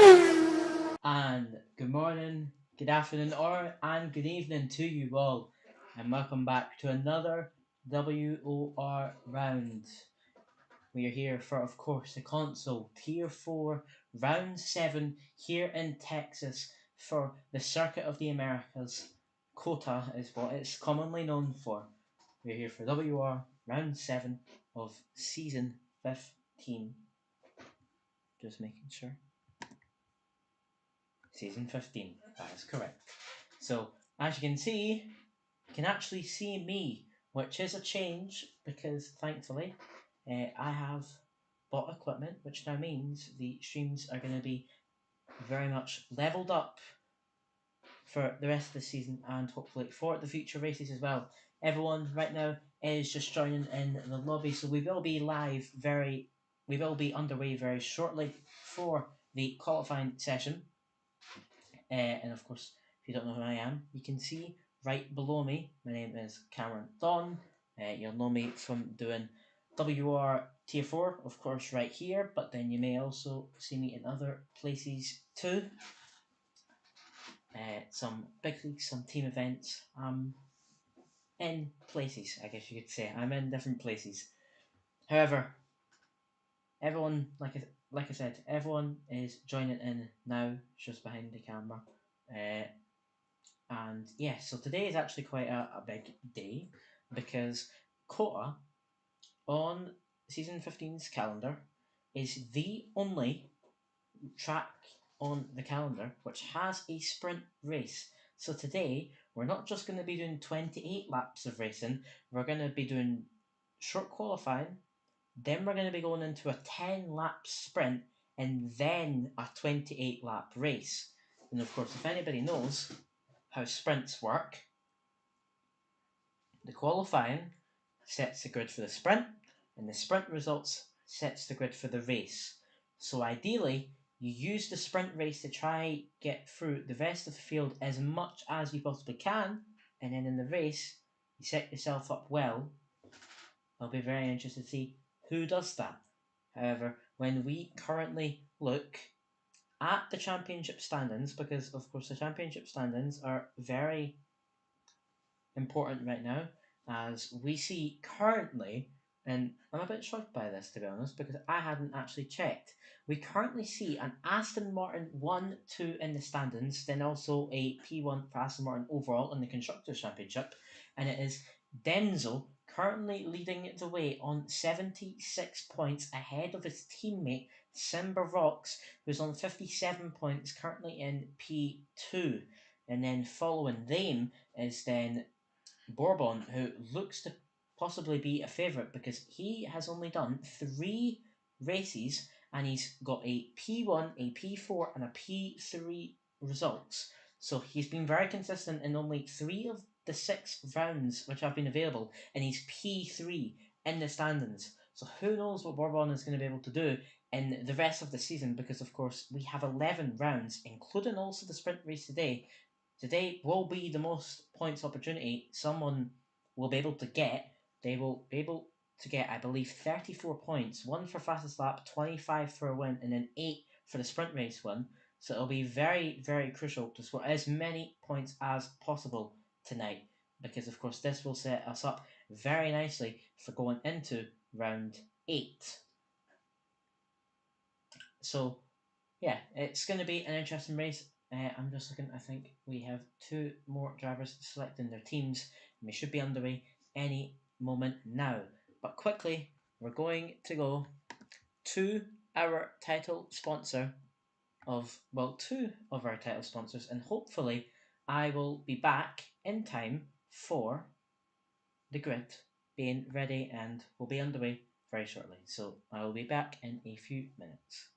And good morning, good afternoon, and good evening to you all, and welcome back to another WOR round. We are here for, of course, the console Tier 4 Round 7 here in Texas for the Circuit of the Americas. COTA is what it's commonly known for. We're here for WOR Round 7 of Season 15. Just making sure. Season 15, that is correct. So, as you can see, you can actually see me, which is a change because thankfully I have bought equipment, which now means the streams are going to be very much leveled up for the rest of the season and hopefully for the future races as well. Everyone right now is just joining in the lobby, so we will be underway very shortly for the qualifying session. And of course, if you don't know who I am, you can see right below me, my name is Cameron Thorne. You'll know me from doing WR Tier 4, of course, right here, but then you may also see me in other places too. Some big leagues, some team events. In places, I guess you could say. I'm in different places. However, everyone, like I said, everyone is joining in now, just behind the camera. And yeah, so today is actually quite a big day because COTA on Season 15's calendar is the only track on the calendar which has a sprint race. So today, we're not just going to be doing 28 laps of racing, we're going to be doing short qualifying, then we're going to be going into a 10 lap sprint, and then a 28 lap race. And of course, if anybody knows how sprints work, the qualifying sets the grid for the sprint, and the sprint results sets the grid for the race. So ideally, you use the sprint race to try get through the rest of the field as much as you possibly can, and then in the race, you set yourself up well. I'll be very interested to see who does that. However, when we currently look at the championship standings, because of course the championship standings are very important right now, as we see currently, and I'm a bit shocked by this to be honest, because I hadn't actually checked. We currently see an Aston Martin 1-2 in the standings, then also a P1 for Aston Martin overall in the Constructors' Championship, and it is Denzel currently leading the way on 76 points ahead of his teammate Simba Rocks, who's on 57 points, currently in P2. And then following them is then Bourbon, who looks to possibly be a favourite because he has only done 3 races and he's got a P1, a P4 and a P3 results. So he's been very consistent in only 3 of the 6 rounds which have been available, and he's P3 in the standings. So who knows what Bourbon is going to be able to do in the rest of the season, because of course we have 11 rounds, including also the sprint race today. Today will be the most points opportunity someone will be able to get. They will be able to get, I believe, 34 points. 1 for fastest lap, 25 for a win, and then 8 for the sprint race win. So it'll be very, very crucial to score as many points as possible tonight, because of course this will set us up very nicely for going into round 8. So yeah, it's going to be an interesting race. I'm just looking, I think we have 2 more drivers selecting their teams, and we should be underway any moment now. But quickly, we're going to go to our title sponsor of, well, 2 of our title sponsors, and hopefully I will be back in time for the grid being ready, and we'll be underway very shortly. So I will be back in a few minutes.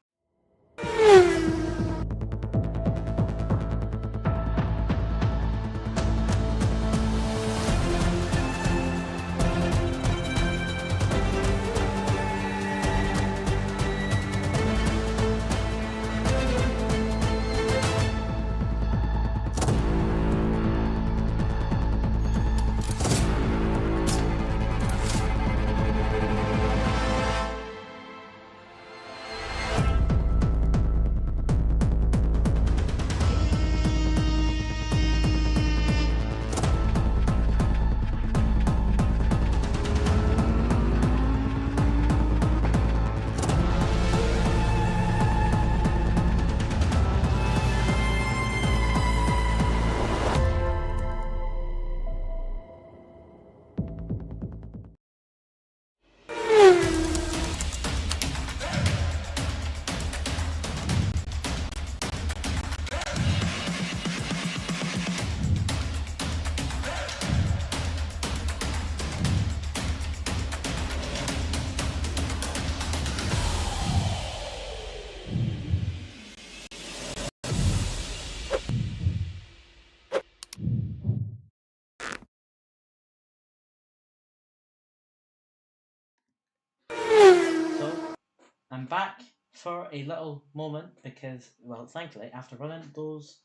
I'm back for a little moment because, well, thankfully, after running those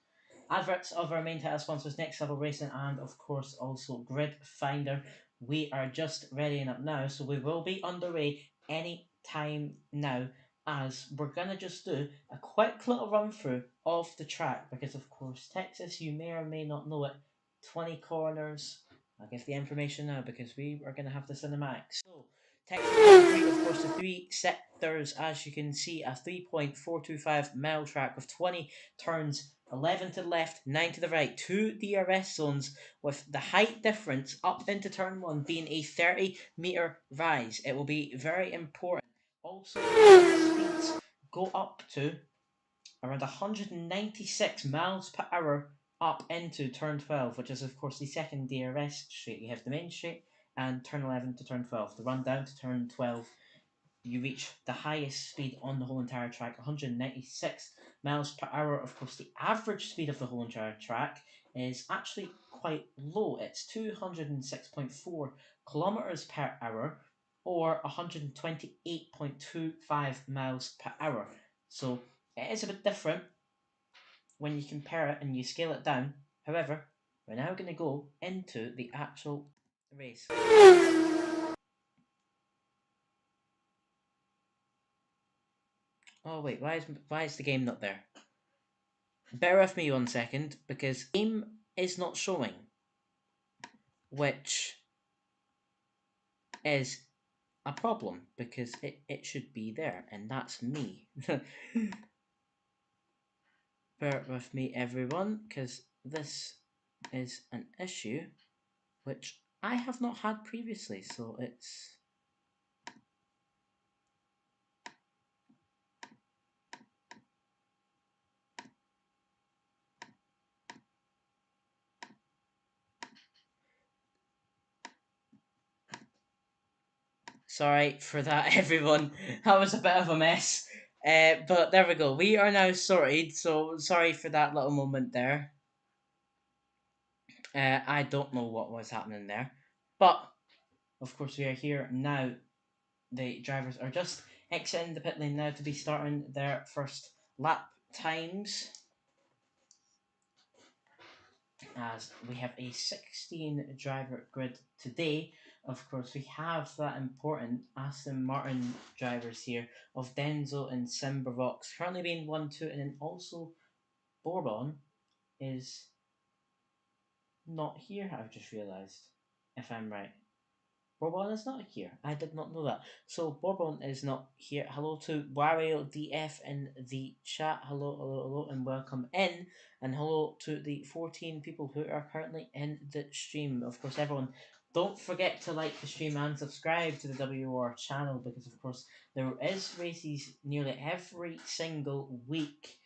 adverts of our main title sponsors, Next Level Racing, and of course also GridFinder, we are just readying up now, so we will be underway any time now, as we're gonna just do a quick little run through of the track because, of course, Texas, you may or may not know it, 20 corners. I'll give the information now because we are gonna have the cinematics. So, Texas, of course, the three sectors, as you can see, a 3.425 mile track with 20 turns, 11 to the left, 9 to the right, two DRS zones with the height difference up into turn 1 being a 30-meter rise. It will be very important. Also, speeds go up to around 196 miles per hour up into turn 12, which is, of course, the second DRS straight. You have the main straight and turn 11 to turn 12. The run down to turn 12, you reach the highest speed on the whole entire track, 196 miles per hour. Of course, the average speed of the whole entire track is actually quite low. It's 206.4 kilometers per hour, or 128.25 miles per hour. So it is a bit different when you compare it and you scale it down. However, we're now going to go into the actual race. Oh wait, why is the game not there? Bear with me 1 second, because game is not showing, which is a problem, because it should be there, and that's me. Bear with me, everyone, because this is an issue which I have not had previously, so it's... Sorry for that, everyone. That was a bit of a mess. But there we go. We are now sorted, so sorry for that little moment there. I don't know what was happening there. But, of course, we are here now. The drivers are just exiting the pit lane now to be starting their first lap times. As we have a 16 driver grid today. Of course, we have that important Aston Martin drivers here of Denzo and Simbervox currently being 1-2, and then also Bourbon is not here, I've just realised, if I'm right. Bourbon is not here. I did not know that. So Bourbon is not here. Hello to Wario DF in the chat. Hello, hello, hello, and welcome in. And hello to the 14 people who are currently in the stream. Of course, everyone, don't forget to like the stream and subscribe to the WOR channel, because of course there is races nearly every single week.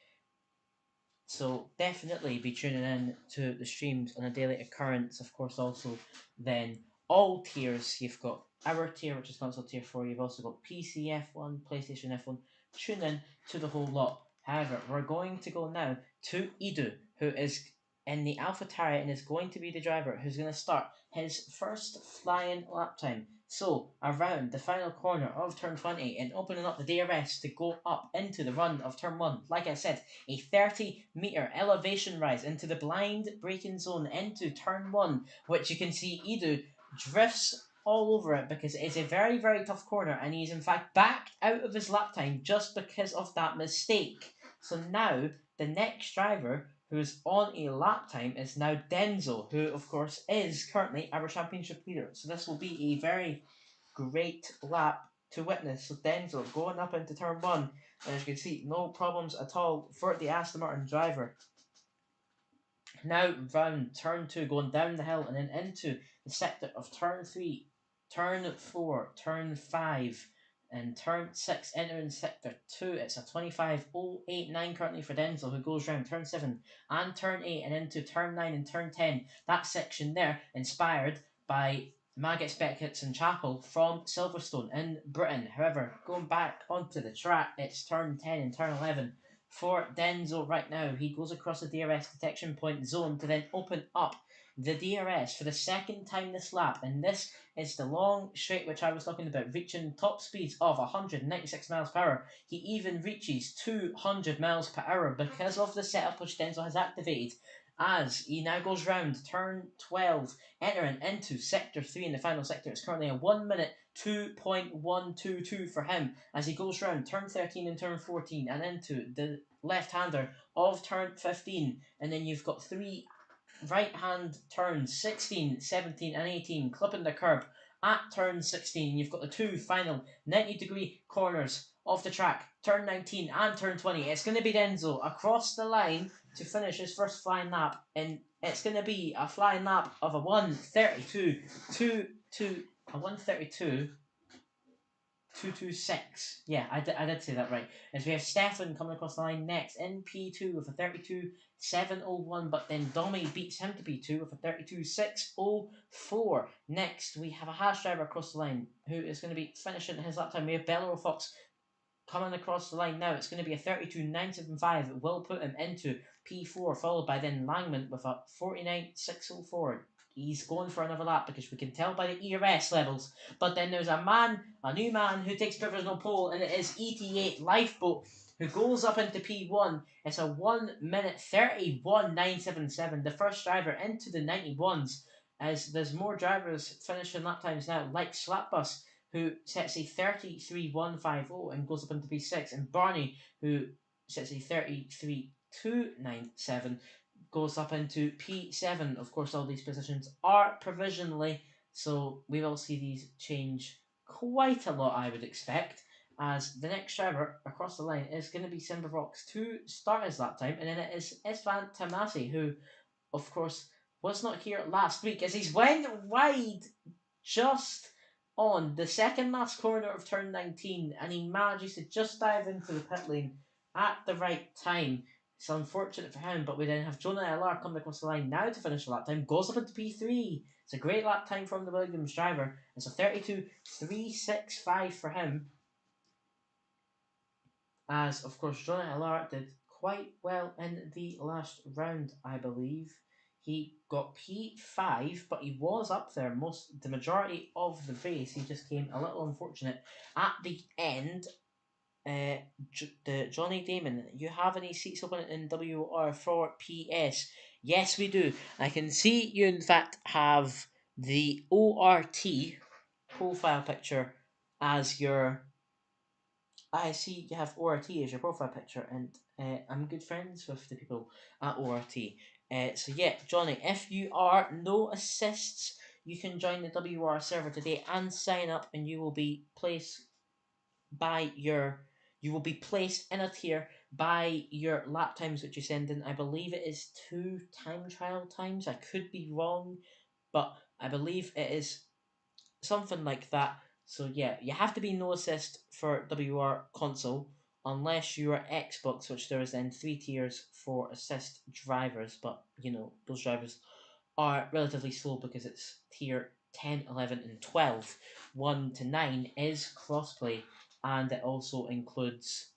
So definitely be tuning in to the streams on a daily occurrence. Of course, also then all tiers. You've got our tier, which is console tier 4. You've also got PC F1, PlayStation F1. Tune in to the whole lot. However, we're going to go now to Edu, who is in the AlphaTauri and is going to be the driver who's going to start his first flying lap time. So, around the final corner of turn 20 and opening up the DRS to go up into the run of turn 1. Like I said, a 30-meter elevation rise into the blind braking zone into turn 1, which you can see Edu drifts all over it because it is a very, very tough corner, and he's in fact backed out of his lap time just because of that mistake. So now, the next driver who's on a lap time is now Denzo, who of course is currently our championship leader. So this will be a very great lap to witness. So Denzo going up into turn 1, and as you can see, no problems at all for the Aston Martin driver. Now round turn 2, going down the hill and then into the sector of turn 3, turn 4, turn 5, and turn 6, entering sector 2. It's a 25.089 currently for Denzel, who goes round turn 7 and turn 8 and into turn 9 and turn 10. That section there inspired by Maggots, Beckett's and Chapel from Silverstone in Britain. However, going back onto the track, it's turn 10 and turn 11 for Denzo right now. He goes across the DRS detection point zone to then open up the DRS for the second time this lap, and this is the long straight which I was talking about, reaching top speeds of 196 miles per hour. He even reaches 200 miles per hour because of the setup which Denzel has activated, as he now goes round turn 12, entering into sector 3 in the final sector. It's currently a 1 minute 2.122 for him as he goes round turn 13 and turn 14 and into the left-hander of turn 15, and then you've got 3 right-hand turns 16, 17 and 18 clipping the curb at turn 16. You've got the 2 final 90-degree corners of the track, turn 19 and turn 20. It's going to be Denzel across the line to finish his first flying lap, and it's going to be a flying lap of a 1:32.226. Yeah, I did say that right. As we have Stefan coming across the line next in P2 with a 32.701, but then Domi beats him to P2 with a 32.604. Next, we have a Haas driver across the line who is going to be finishing his lap time. We have Bello Fox coming across the line now. It's going to be a 32.975. It will put him into P4, followed by then Langman with a 49.604. He's going for another lap because we can tell by the ERS levels. But then there's a new man who takes provisional pole, and it is ET8 Lifeboat who goes up into P1. It's a 1 minute 31.977. The first driver into the 91s, as there's more drivers finishing lap times now, like Slapbus, who sets a 33.150 and goes up into P6, and Barney, who sets a 33.297, goes up into P7. Of course, all these positions are provisionally, so we will see these change quite a lot, I would expect, as the next driver across the line is going to be Simbervox to start his lap time, and then it is Istvan Tamasi, who, of course, was not here last week, as he's went wide just on the second last corner of turn 19, and he manages to just dive into the pit lane at the right time. It's unfortunate for him, but we then have Jonah LR coming across the line now to finish the lap time. Goes up into P3. It's a great lap time from the Williams driver. It's a 32.365 for him. As, of course, Jonah LR did quite well in the last round, I believe. He got P5, but he was up there the majority of the race. He just came a little unfortunate at the end. Johnny Damon, you have any seats open in WOR for PS? Yes, we do. I can see you, in fact, have the ORT profile picture as your. I see you have ORT as your profile picture, and I'm good friends with the people at ORT. So yeah, Johnny, if you are no assists, you can join the WR server today and sign up, and you will be placed in a tier by your lap times which you send in. I believe it is 2 time trial times. I could be wrong, but I believe it is something like that. So yeah, you have to be no assist for WR console unless you are Xbox, which there is then 3 tiers for assist drivers, but those drivers are relatively slow because it's tier 10, 11 and 12. 1 to 9 is crossplay, and it also includes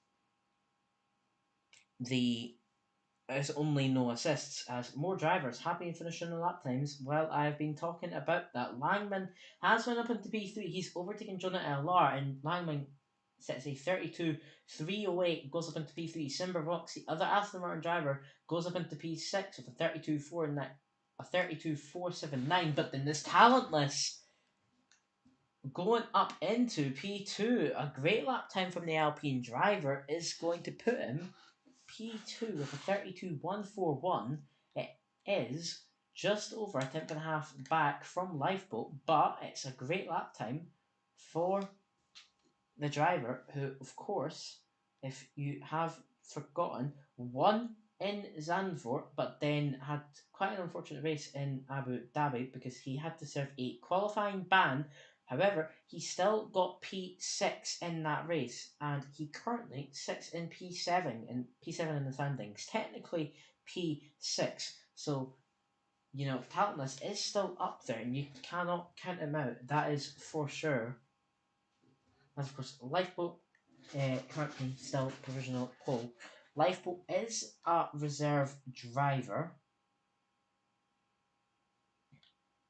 there's only no assists, as more drivers have been finishing the lap times. Well, I've been talking about that. Langman has went up into P3. He's overtaken Jonah LR, and Langman sets a 32.308, goes up into P3. Simbervox, the other Aston Martin driver, goes up into P6 with a 32.479. But then this talentless going up into P2, a great lap time from the Alpine driver is going to put him P2 with a 32.141. It is just over a tenth and a half back from Lifeboat, but it's a great lap time for the driver, who, of course, if you have forgotten, won in Zandvoort, but then had quite an unfortunate race in Abu Dhabi because he had to serve a qualifying ban. However, he still got P6 in that race, and he currently sits in P7 in the standings. Technically P6, so Talentless is still up there, and you cannot count him out. That is for sure. And of course, Lifeboat currently still provisional pole. Lifeboat is a reserve driver.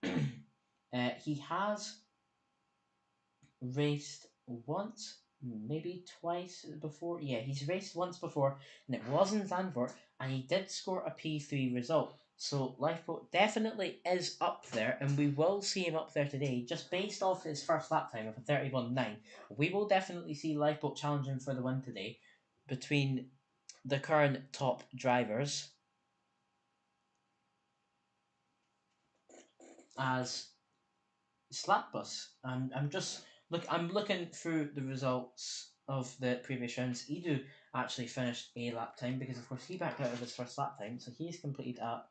He has raced once, maybe twice before. Yeah, he's raced once before, and it was in Zandvoort, and he did score a P3 result. So Lifeboat definitely is up there, and we will see him up there today, just based off his first lap time of a 31.9. We will definitely see Lifeboat challenging for the win today between the current top drivers as Slapbus. I'm just I'm looking through the results of the previous rounds. Edu actually finished a lap time because of course he backed out of his first lap time, so he's completed a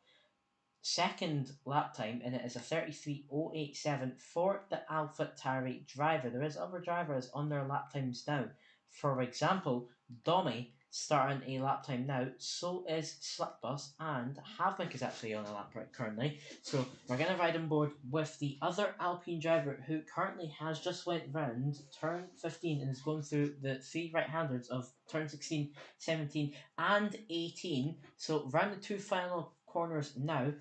second lap time, and it is a 33.087 for the AlphaTauri driver. There is other drivers on their lap times now. For example, Domi starting a lap time now, so is Slipbus, and Havlik is actually on a lap right currently. So we're going to ride on board with the other Alpine driver who currently has just went round turn 15 and is going through the three right-handers of turn 16, 17 and 18. So round the two final corners now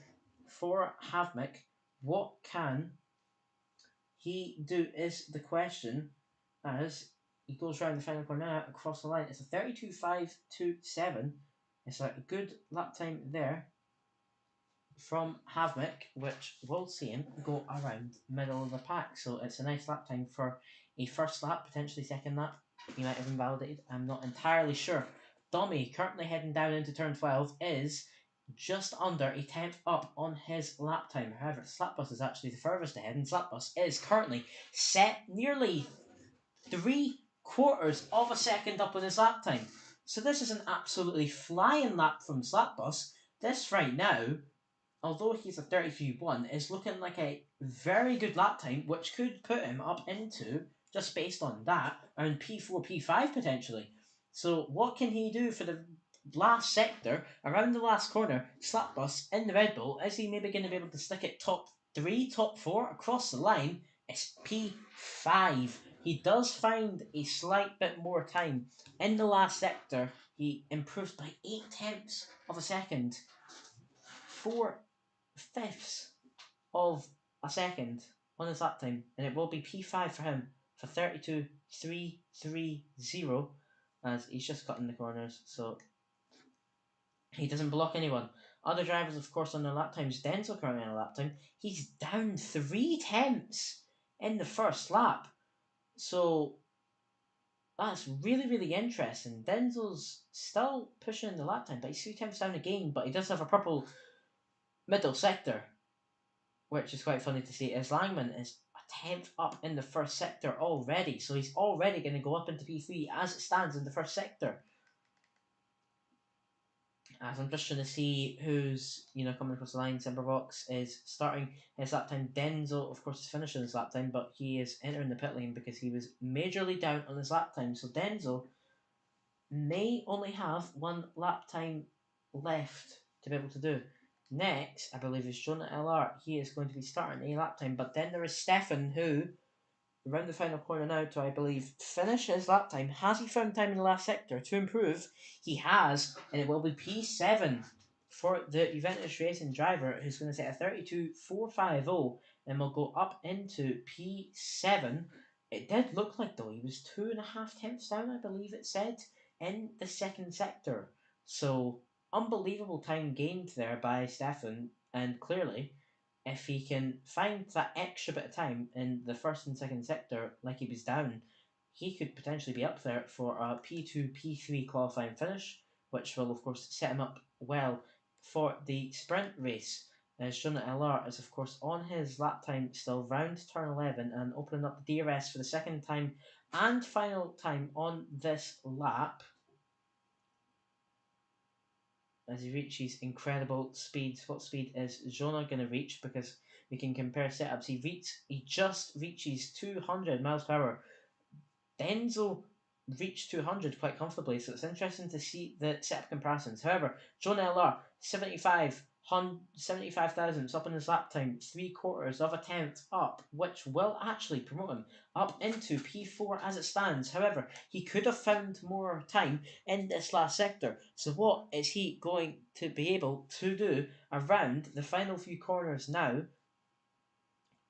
for Havlik. What can he do is the question, as he goes round the final corner now across the line. It's a 32.527. It's a good lap time there from Havlik, which will see him go around middle of the pack. So it's a nice lap time for a first lap, potentially second lap. He might have invalidated. I'm not entirely sure. Domi, currently heading down into turn 12, is just under a tenth up on his lap time. However, Slapbus is actually the furthest ahead, and Slapbus is currently set nearly 3/4 of a second up on his lap time. So this is an absolutely flying lap from Slapbus. This right now, although he's a 33.1, is looking like a very good lap time, which could put him up into, just based on that, around P4, P5 potentially. So what can he do for the last sector, around the last corner, Slapbus in the Red Bull? Is he maybe going to be able to stick it top 3, top 4 across the line? It's P5. He does find a slight bit more time in the last sector. He improves by 8 tenths of a second. 4/5 of a second on his lap time, and it will be P5 for him for 32.330, as he's just cutting the corners, so he doesn't block anyone. Other drivers, of course, on their lap times. Denzel currently on a lap time. He's down 3 tenths in the first lap, so that's really, really interesting. Denzel's still pushing the lap time, but he's 3 tenths down again, but he does have a purple middle sector, which is quite funny to see, as Langman is a tenth up in the first sector already. So he's already going to go up into P3 as it stands in the first sector. As I'm just trying to see who's coming across the line. Box is starting his lap time. Denzel, of course, is finishing his lap time, but he is entering the pit lane because he was majorly down on his lap time. So Denzel may only have one lap time left to be able to do. Next, I believe, is Jonah LR. He is going to be starting a lap time, but then there is Stefan, who, around the final corner now to, I believe, finish his lap time. Has he found time in the last sector to improve? He has, and it will be P7 for the Juventus Racing driver, who's going to set a 32.450 and will go up into P7. It did look like, though, he was 2.5 tenths down, I believe it said, in the second sector. So, unbelievable time gained there by Stefan, and clearly, if he can find that extra bit of time in the first and second sector, like he was down, he could potentially be up there for a P2, P3 qualifying finish, which will, of course, set him up well for the sprint race. As Jonah LR is, of course, on his lap time still round turn 11 and opening up the DRS for the second time and final time on this lap, as he reaches incredible speeds. What speed is Jonah going to reach? Because we can compare setups. He just reaches 200 miles per hour. Denzel reached 200 quite comfortably, so it's interesting to see the setup comparisons. However, Jonah LR, 75 thousandths up in his lap time, 3/4 of a tenth up, which will actually promote him up into P4 as it stands. However, he could have found more time in this last sector. So what is he going to be able to do around the final few corners now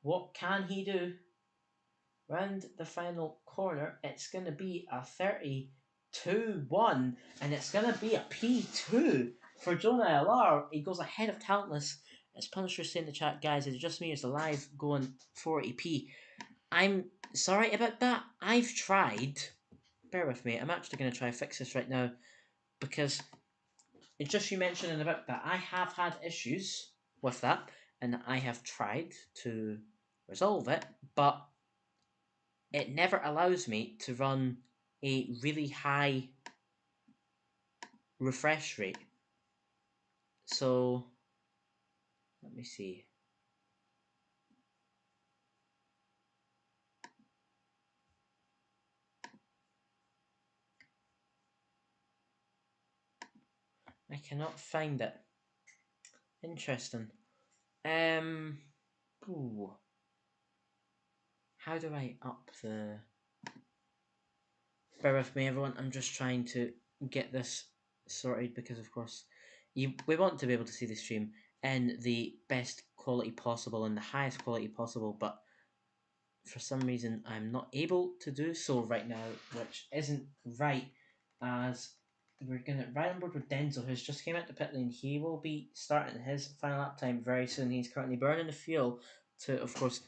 What can he do? Round the final corner, it's going to be a 32-1, and it's going to be a P2 for Jonah LR. He goes ahead of Talentless. As Punisher saying in the chat, guys, it's just me, it's alive going 40p. I'm sorry about that. I've tried. Bear with me. I'm actually going to try fix this right now because it's just you mentioning about that. I have had issues with that, and I have tried to resolve it, but it never allows me to run a really high refresh rate. So let me see. I cannot find it. Interesting. Ooh. How do I up the... Bear with me, everyone. I'm just trying to get this sorted because, of course, we want to be able to see the stream in the best quality possible and the highest quality possible, but for some reason I'm not able to do so right now, which isn't right, as we're going to ride on board with Denzel, who's just came out the pit lane. He will be starting his final lap time very soon. He's currently burning the fuel to, of course,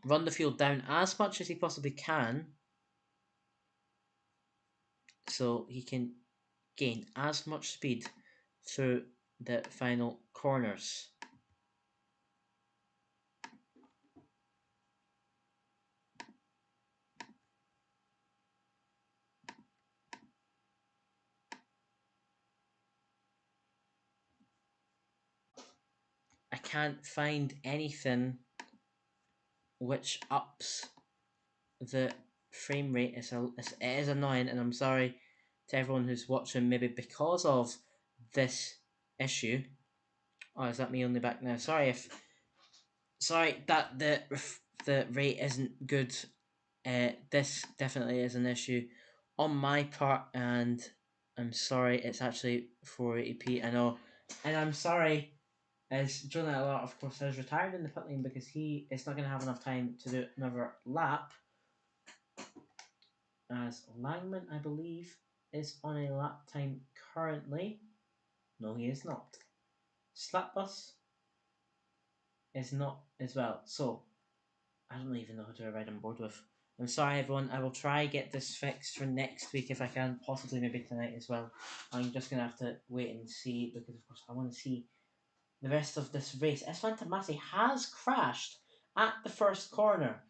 run the fuel down as much as he possibly can so he can gain as much speed through the final corners. I can't find anything which ups the frame rate. It is annoying, and I'm sorry to everyone who's watching maybe because of this issue. Oh, is that me only back now? Sorry that the rate isn't good. This definitely is an issue on my part, and I'm sorry. It's actually 480p. I know, and I'm sorry. As Jonah Allard, of course, has retired in the pit lane because he is not going to have enough time to do another lap. As Langman, I believe, is on a lap time currently. No, he is not. Slapbus is not as well. So, I don't even know who to ride on board with. I'm sorry, everyone. I will try get this fixed for next week if I can, possibly maybe tonight as well. I'm just going to have to wait and see because, of course, I want to see the rest of this race. F1 Tomasi has crashed at the first corner.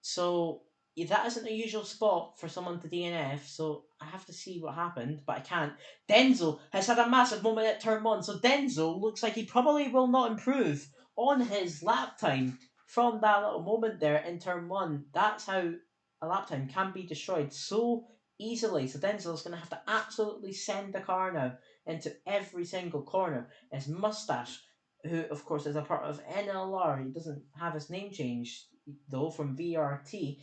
So that isn't a usual spot for someone to DNF, so I have to see what happened, but I can't. Denzel has had a massive moment at turn 1, so Denzel looks like he probably will not improve on his lap time from that little moment there in turn 1. That's how a lap time can be destroyed so easily. So Denzel's going to have to absolutely send the car now into every single corner. His mustache, who of course is a part of NLR, he doesn't have his name changed though from VRT,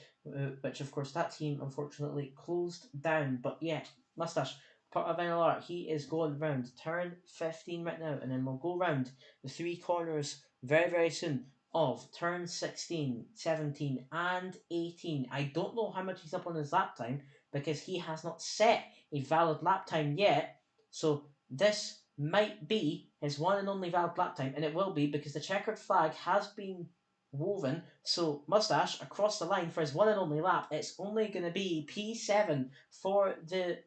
which of course that team unfortunately closed down. But yeah, Mustache, part of NLR, he is going round turn 15 right now, and then we'll go round the three corners very, very soon of turn 16, 17, and 18. I don't know how much he's up on his lap time because he has not set a valid lap time yet. So this might be his one and only valid lap time, and it will be because the checkered flag has been woven. So Mustache across the line for his one and only lap. It's only going to be P7 for the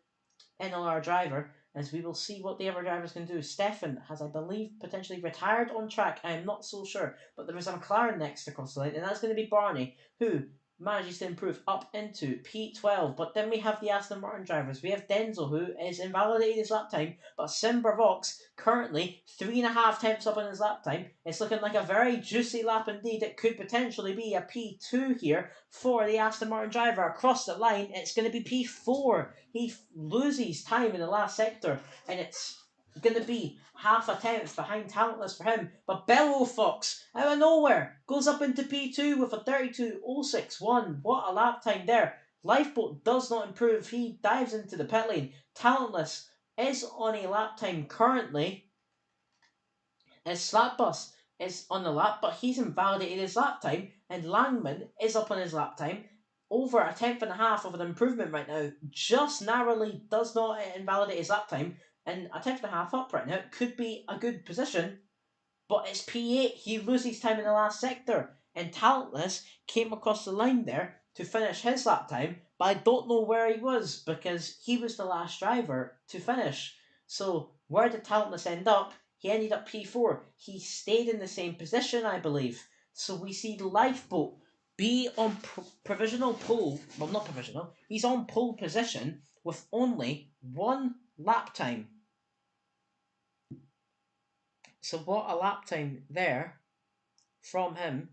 NLR driver, as we will see what the other drivers can do. Stefan has, I believe, potentially retired on track. I am not so sure, but there is a McLaren next across the line, and that's going to be Barney, who manages to improve up into P12. But then we have the Aston Martin drivers. We have Denzel, who is invalidated his lap time, but Simbervox currently 3.5 tenths up on his lap time. It's looking like a very juicy lap indeed. It could potentially be a P2 here for the Aston Martin driver. Across the line, it's going to be P4. He loses time in the last sector, and it's going to be half a tenth behind Talentless for him. But Bellow Fox, out of nowhere, goes up into P2 with a 32.061. What a lap time there. Lifeboat does not improve. He dives into the pit lane. Talentless is on a lap time currently as Slapbus is on the lap, but he's invalidated his lap time, and Langman is up on his lap time. Over a tenth and a half of an improvement right now. Just narrowly does not invalidate his lap time, and a tenth and a half up right now could be a good position. But it's P8. He loses time in the last sector. And Talentless came across the line there to finish his lap time, but I don't know where he was because he was the last driver to finish. So where did Talentless end up? He ended up P4. He stayed in the same position, I believe. So we see Lifeboat be on provisional pole. Well, not provisional. He's on pole position with only one lap time. So what a lap time there from him.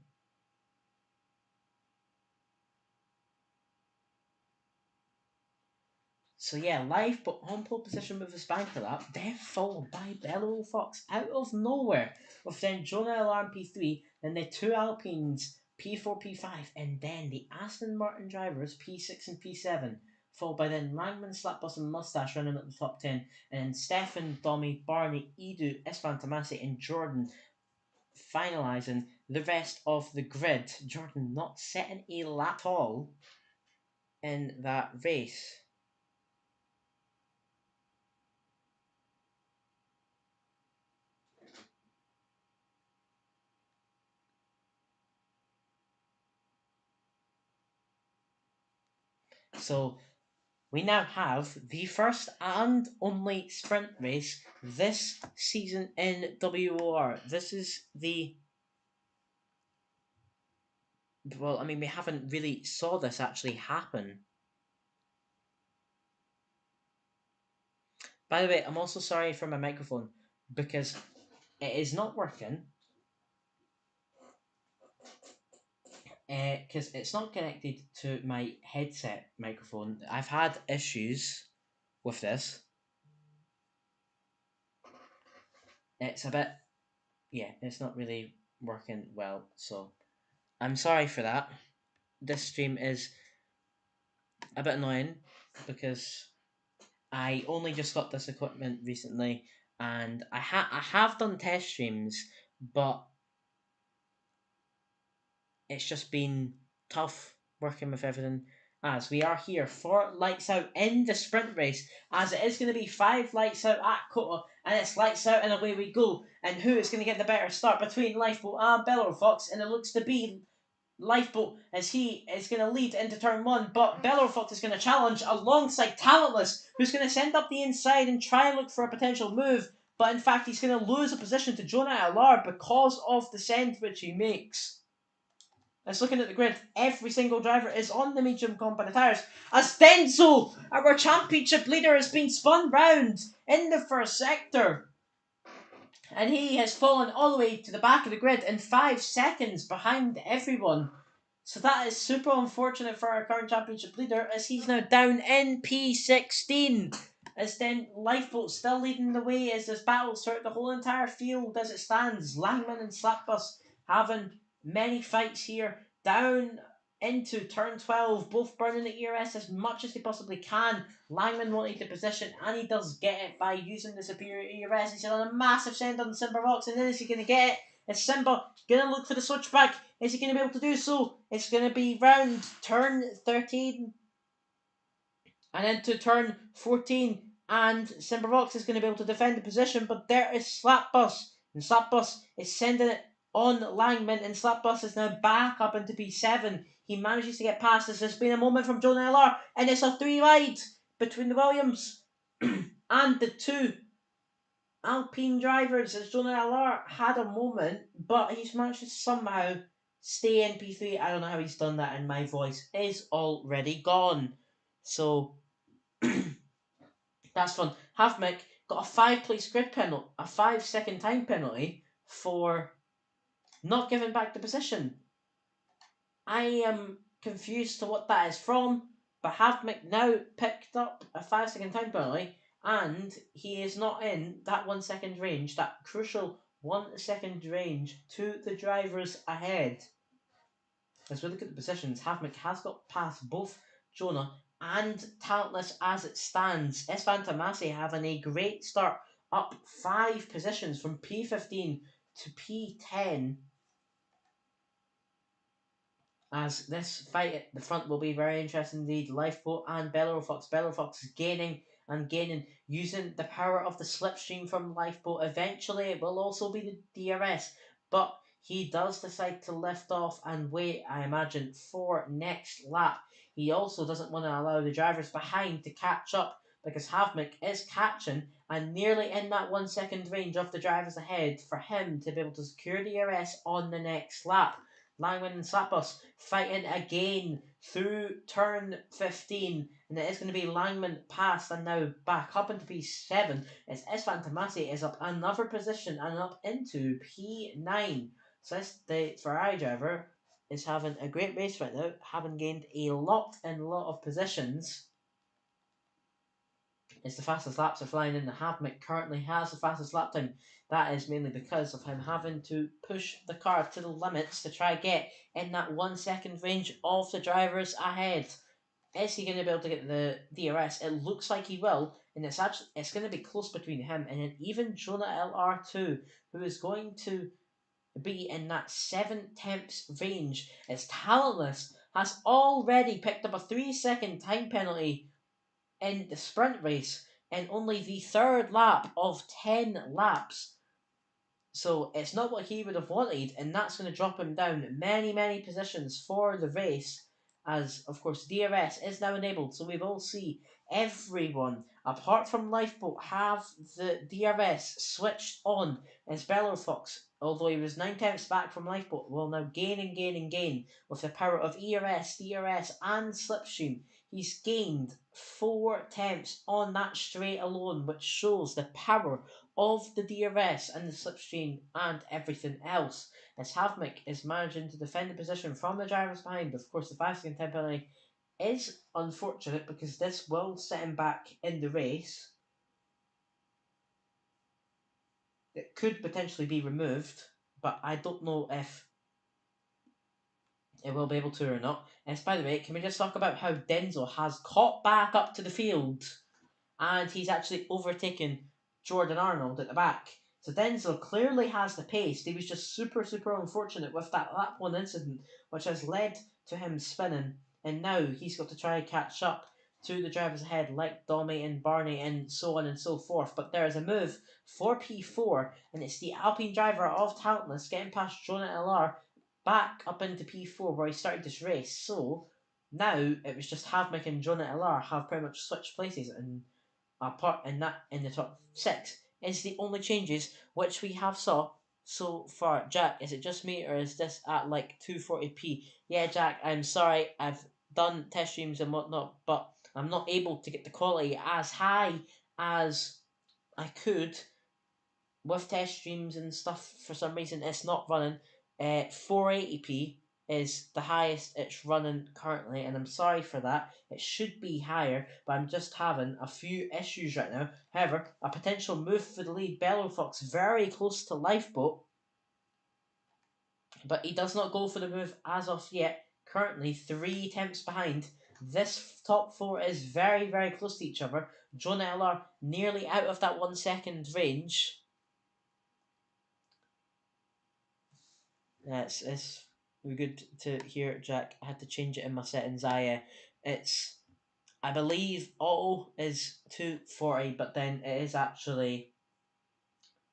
So yeah, Lifeboat on pole position with his banker lap, then followed by Bello Fox out of nowhere, with then Jonah Alarm P3, then the two Alpines P4, P5, and then the Aston Martin drivers P6 and P7, followed by then Langman, Slapbus, and Mustache running at the top 10, and then Stefan, Domi, Barney, Edu, Espan Tomasi, and Jordan finalising the rest of the grid. Jordan not setting a lap at all in that race. So we now have the first and only sprint race this season in WOR. This is the... Well, I mean, we haven't really saw this actually happen. By the way, I'm also sorry for my microphone because it is not working. Because it's not connected to my headset microphone. I've had issues with this. It's a bit... Yeah, it's not really working well, so I'm sorry for that. This stream is a bit annoying because I only just got this equipment recently, and I have done test streams, but it's just been tough working with everything. As we are here for lights out in the sprint race, as it is going to be 5 lights out at Cota, and it's lights out and away we go. And who is going to get the better start between Lifeboat and Bello Fox? And it looks to be Lifeboat, as he is going to lead into turn 1, but Bellerfoot is going to challenge alongside Talentless, who's going to send up the inside and try and look for a potential move, but in fact he's going to lose a position to Jonah Allard because of the send which he makes. Let's looking at the grid. Every single driver is on the medium compound tyres. As Denzel, our championship leader, has been spun round in the first sector. And he has fallen all the way to the back of the grid in 5 seconds behind everyone. So that is super unfortunate for our current championship leader, as he's now down in P16. As then Lifeboat still leading the way as this battle throughout the whole entire field as it stands. Langman and Slapbus having many fights here. Down into turn 12, both burning the ERS as much as they possibly can. Langman wanted the position, and he does get it by using the superior ERS. He's on a massive send on Simba Rocks, and then is he going to get it? Is Simba going to look for the switchback? Is he going to be able to do so? It's going to be round turn 13 and into turn 14, and Simba Rocks is going to be able to defend the position, but there is Slapbus, and Slapbus is sending it on Langman, and Slapbus is now back up into P7. He manages to get past this. There's been a moment from Jonah LR, and it's a 3 wide between the Williams and the two Alpine drivers, as Jonah LR had a moment, but he's managed to somehow stay in P3. I don't know how he's done that, and my voice is already gone. So that's fun. Havmick got a 5-place grid penalty, a 5-second time penalty for not giving back the position. I am confused to what that is from, but Havmick now picked up a 5-second time penalty, and he is not in that 1 second range, that crucial 1 second range to the drivers ahead. As we look at the positions, Havmick has got past both Jonah and Talentless as it stands. Espan Tomasi having a great start, up 5 positions from P15 to P10, as this fight at the front will be very interesting indeed. Lifeboat and Bellerofox. Bellerofox is gaining and gaining, using the power of the slipstream from Lifeboat. Eventually, it will also be the DRS, but he does decide to lift off and wait, I imagine, for next lap. He also doesn't want to allow the drivers behind to catch up, because Havmik is catching and nearly in that 1 second range of the drivers ahead for him to be able to secure the DRS on the next lap. Langman and Sapos fighting again through turn 15, and it is going to be Langman past and now back up into P7 as Isvan Tamasi is up another position and up into P9. So the Ferrari driver is having a great race right now, having gained a lot of positions. It's the fastest laps are flying in. The Havmik currently has the fastest lap time. That is mainly because of him having to push the car to the limits to try get in that 1 second range of the drivers ahead. Is he going to be able to get the DRS? It looks like he will, and it's going to be close between him and then even Jonah LR2, who is going to be in that 7/10 range. As Talentless has already picked up a 3-second time penalty in the sprint race in only the third lap of 10 laps. So it's not what he would have wanted, and that's going to drop him down many positions for the race, as of course DRS is now enabled. So we will see everyone apart from Lifeboat have the DRS switched on, as Bellerfox, although he was 9 tenths back from Lifeboat, will now gain with the power of ERS, DRS and Slipstream. He's gained 4 tenths on that straight alone, which shows the power of the DRS and the slipstream and everything else. As Havmik is managing to defend the position from the drivers behind. Of course, the 5-second time penalty is unfortunate because this will set him back in the race. It could potentially be removed, but I don't know if it will be able to or not. As by the way, can we just talk about how Denzel has caught back up to the field and he's actually overtaken Jordan Arnold at the back. So Denzel clearly has the pace. He was just super unfortunate with that lap 1 incident, which has led to him spinning. And now he's got to try and catch up to the drivers ahead, like Domi and Barney and so on and so forth. But there is a move for P4, and it's the Alpine driver of Talentless getting past Jonah LR back up into P4 where he started this race. So now it was just Havmik and Jonah LR have pretty much switched places, and apart in the top 6 is the only changes which we have saw so far. Jack, is it just me or is this at like 240p? Yeah, Jack, I'm sorry, I've done test streams and whatnot, but I'm not able to get the quality as high as I could with test streams and stuff. For some reason it's not running. 480p is the highest it's running currently, and I'm sorry for that. It should be higher, but I'm just having a few issues right now. However, a potential move for the lead. Bellerofox very close to Lifeboat, but he does not go for the move as of yet. Currently 3 tenths behind. This top 4 is very close to each other. Jonah LR nearly out of that 1 second range. It's good to hear, Jack. I had to change it in my settings. I believe auto is 240, but then it is actually,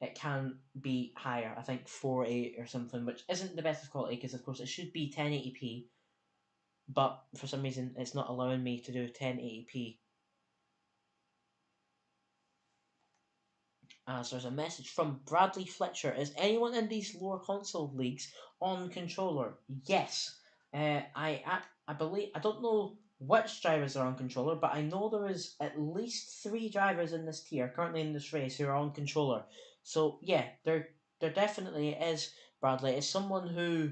it can be higher. I think 480 or something, which isn't the best of quality because of course it should be 1080p, but for some reason it's not allowing me to do 1080p. As there's a message from Bradley Fletcher. Is anyone in these lower console leagues on controller? Yes. I believe, I don't know which drivers are on controller, but I know there is at least 3 drivers in this tier currently in this race who are on controller. So yeah, there definitely is. Bradley is someone who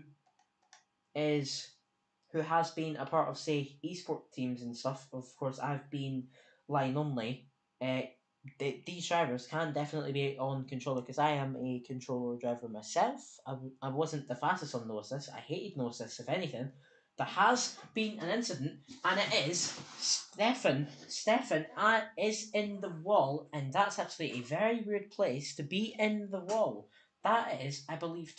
has been a part of, say, esport teams and stuff. Of course, I've been line only. These drivers can definitely be on controller because I am a controller driver myself. I wasn't the fastest on no assist. I hated no assist, if anything. There has been an incident, and it is Stefan. Stefan is in the wall, and that's actually a very weird place to be in the wall. That is, I believe,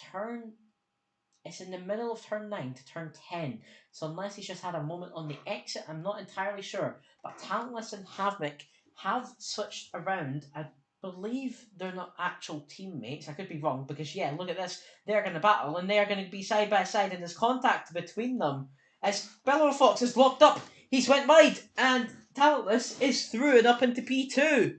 it's in the middle of turn 9 to turn 10. So unless he's just had a moment on the exit, I'm not entirely sure. But Talentless and Havmik have switched around. I believe they're not actual teammates. I could be wrong because, yeah, look at this. They're going to battle and they're going to be side by side and there's contact between them. As Bellow Fox is locked up, he's went wide and Talentless is through and up into P2.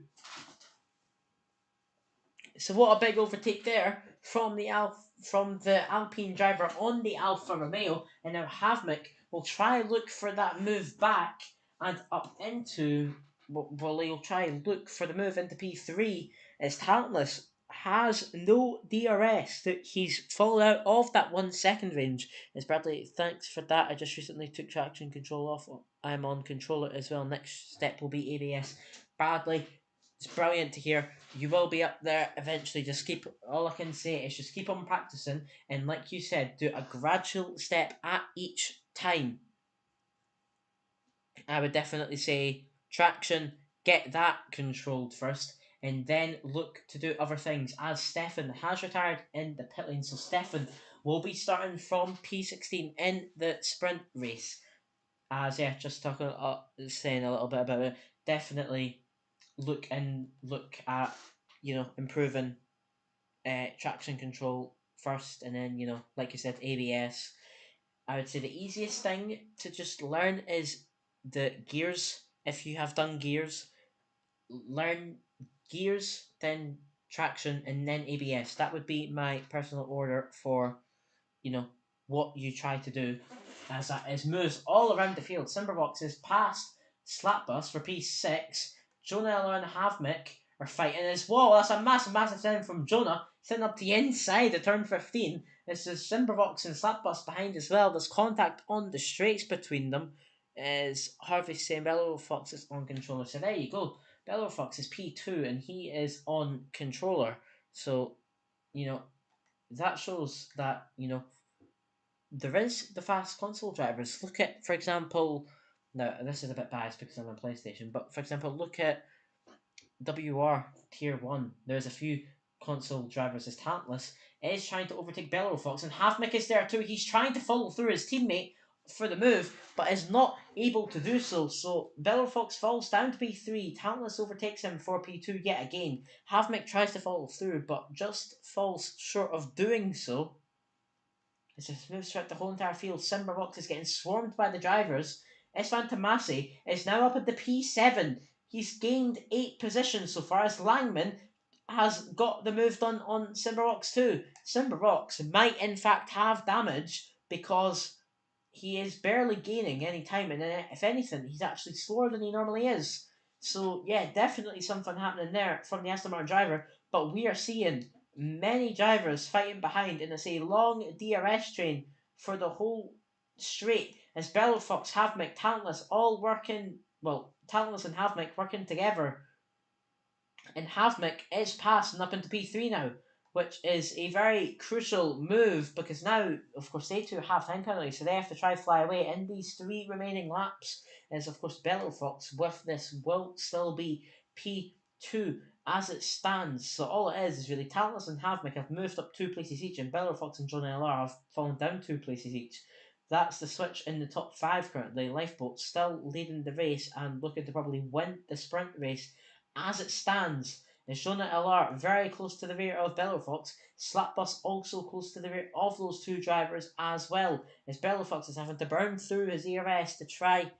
So what a big overtake there from the Alpine driver on the Alfa Romeo, and now Havmik will try look for that move back and up into. Well, he'll try and look for the move into P3 as Talentless has no DRS. That he's fallen out of that 1 second range. As Bradley, thanks for that. I just recently took traction control off. I'm on controller as well. Next step will be ABS. Bradley, it's brilliant to hear. You will be up there eventually. Just keep. All I can say is just keep on practicing, and like you said, do a gradual step at each time. I would definitely say traction. Get that controlled first, and then look to do other things. As Stefan has retired in the pit lane, so Stefan will be starting from P16 in the sprint race. As yeah, just talking, saying a little bit about it. Definitely look at improving traction control first, and then like you said, ABS. I would say the easiest thing to just learn is the gears. If you have done gears, learn gears, then traction, and then ABS. That would be my personal order for what you try to do, as that is moves all around the field. Simberbox is past Slapbus for P6. Jonah and Havmik are fighting as well. That's a massive send from Jonah, sitting up the inside of turn 15. This is Simberbox and Slapbus behind as well. There's contact on the straights between them. As Harvey saying Bellow Fox is on controller. So there you go. Bellow Fox is P2 and he is on controller. So, that shows that, there is the fast console drivers. Look at, for example, now this is a bit biased because I'm on PlayStation, but for example, look at WOR Tier 1. There's a few console drivers as Talentless is trying to overtake Bellow Fox, and Havmik is there too. He's trying to follow through his teammate for the move, but is not able to do so. So Bellow Fox falls down to P3. Talentless overtakes him for P2 yet again. Havmik tries to follow through, but just falls short of doing so. As it moves throughout the whole entire field, Simberbox is getting swarmed by the drivers. Istvan Tomasi is now up at the P7. He's gained 8 positions so far as Langman has got the move done on Simberbox too. Simberbox might in fact have damage because he is barely gaining any time, and if anything, he's actually slower than he normally is. So yeah, definitely something happening there from the Aston Martin driver. But we are seeing many drivers fighting behind in a long DRS train for the whole straight. As Bellow Fox, Havmik, Talentless all working. Well, Talentless and Havmik working together, and Havmik is passing up into P3 now, which is a very crucial move because now, of course, they two have time penalty, so they have to try fly away in these 3 remaining laps. As of course, Bellow Fox with this will still be P2 as it stands. So all it is really Talentless and Havmik have moved up 2 places each, and Bellow Fox and John LR have fallen down 2 places each. That's the switch in the top 5 currently. Lifeboat still leading the race and looking to probably win the sprint race as it stands. Is Jonah LR very close to the rear of Bellow Fox. Slapbus also close to the rear of those 2 drivers as well. As Bellow Fox is having to burn through his ERS to try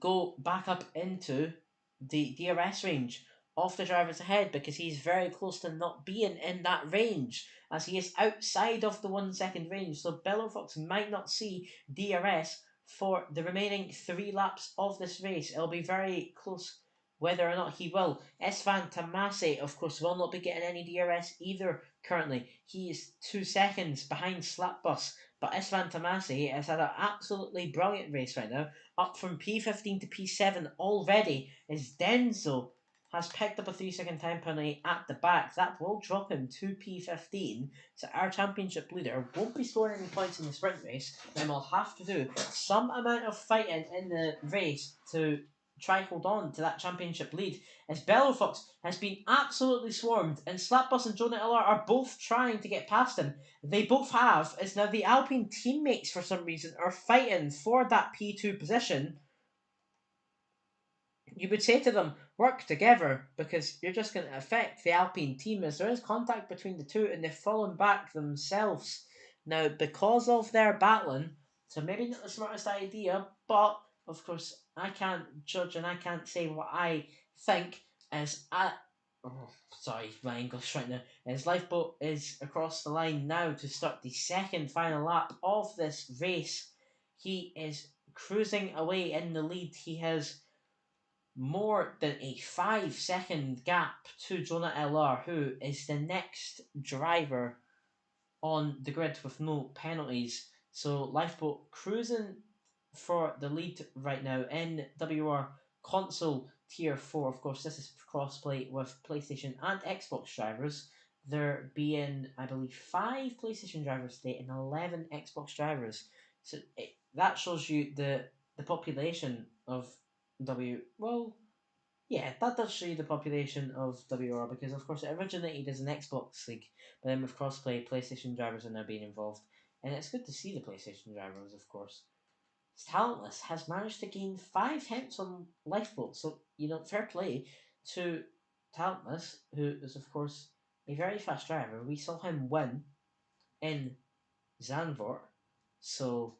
go back up into the DRS range of the drivers ahead because he's very close to not being in that range as he is outside of the 1 second range. So Bellow Fox might not see DRS for the remaining 3 laps of this race. It'll be very close whether or not he will. Istvan Tomasi, of course, will not be getting any DRS either currently. He is 2 seconds behind Slapbus. But Istvan Tomasi has had an absolutely brilliant race right now, up from P15 to P7 already, as Denzo has picked up a 3-second time penalty at the back. That will drop him to P15, so our championship leader won't be scoring any points in the sprint race, and will have to do some amount of fighting in the race to try hold on to that championship lead, as Bellofox has been absolutely swarmed, and Slapbus and Jonah Eller are both trying to get past him. They both have, as now the Alpine teammates for some reason are fighting for that P2 position. You would say to them, work together, because you're just going to affect the Alpine team, as there is contact between the two and they've fallen back themselves. Now, because of their battling, so maybe not the smartest idea, but of course I can't judge and I can't say what I think, as I... Oh, sorry, my English right now. As Lifeboat is across the line now to start the second final lap of this race. He is cruising away in the lead. He has more than a 5-second gap to Jonah LR, who is the next driver on the grid with no penalties. So Lifeboat cruising for the lead right now in WR console tier 4. Of course, this is crossplay with PlayStation and Xbox drivers. There being, I believe, 5 PlayStation drivers today and 11 Xbox drivers. So that shows you the population of well, yeah, that does show you the population of WR, because of course it originated as an Xbox league, but then with crossplay, PlayStation drivers are now being involved, and it's good to see the PlayStation drivers, of course. Talentless has managed to gain 5 tenths on Lifeboat, so fair play to Talentless, who is of course a very fast driver. We saw him win in Zandvoort, so.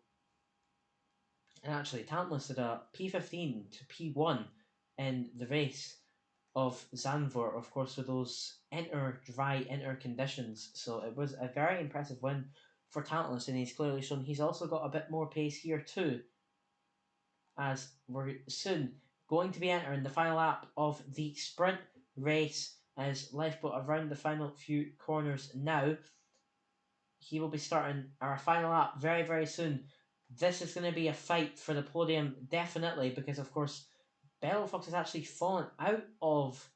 And actually, Talentless did a P15 to P1 in the race of Zandvoort, of course, with those dry conditions. So it was a very impressive win for Talentless, and he's clearly shown he's also got a bit more pace here too, as we're soon going to be entering the final lap of the sprint race, as Lifeboat around the final few corners now. He will be starting our final lap very, very soon. This is going to be a fight for the podium, definitely, because of course Bellofox has actually fallen out of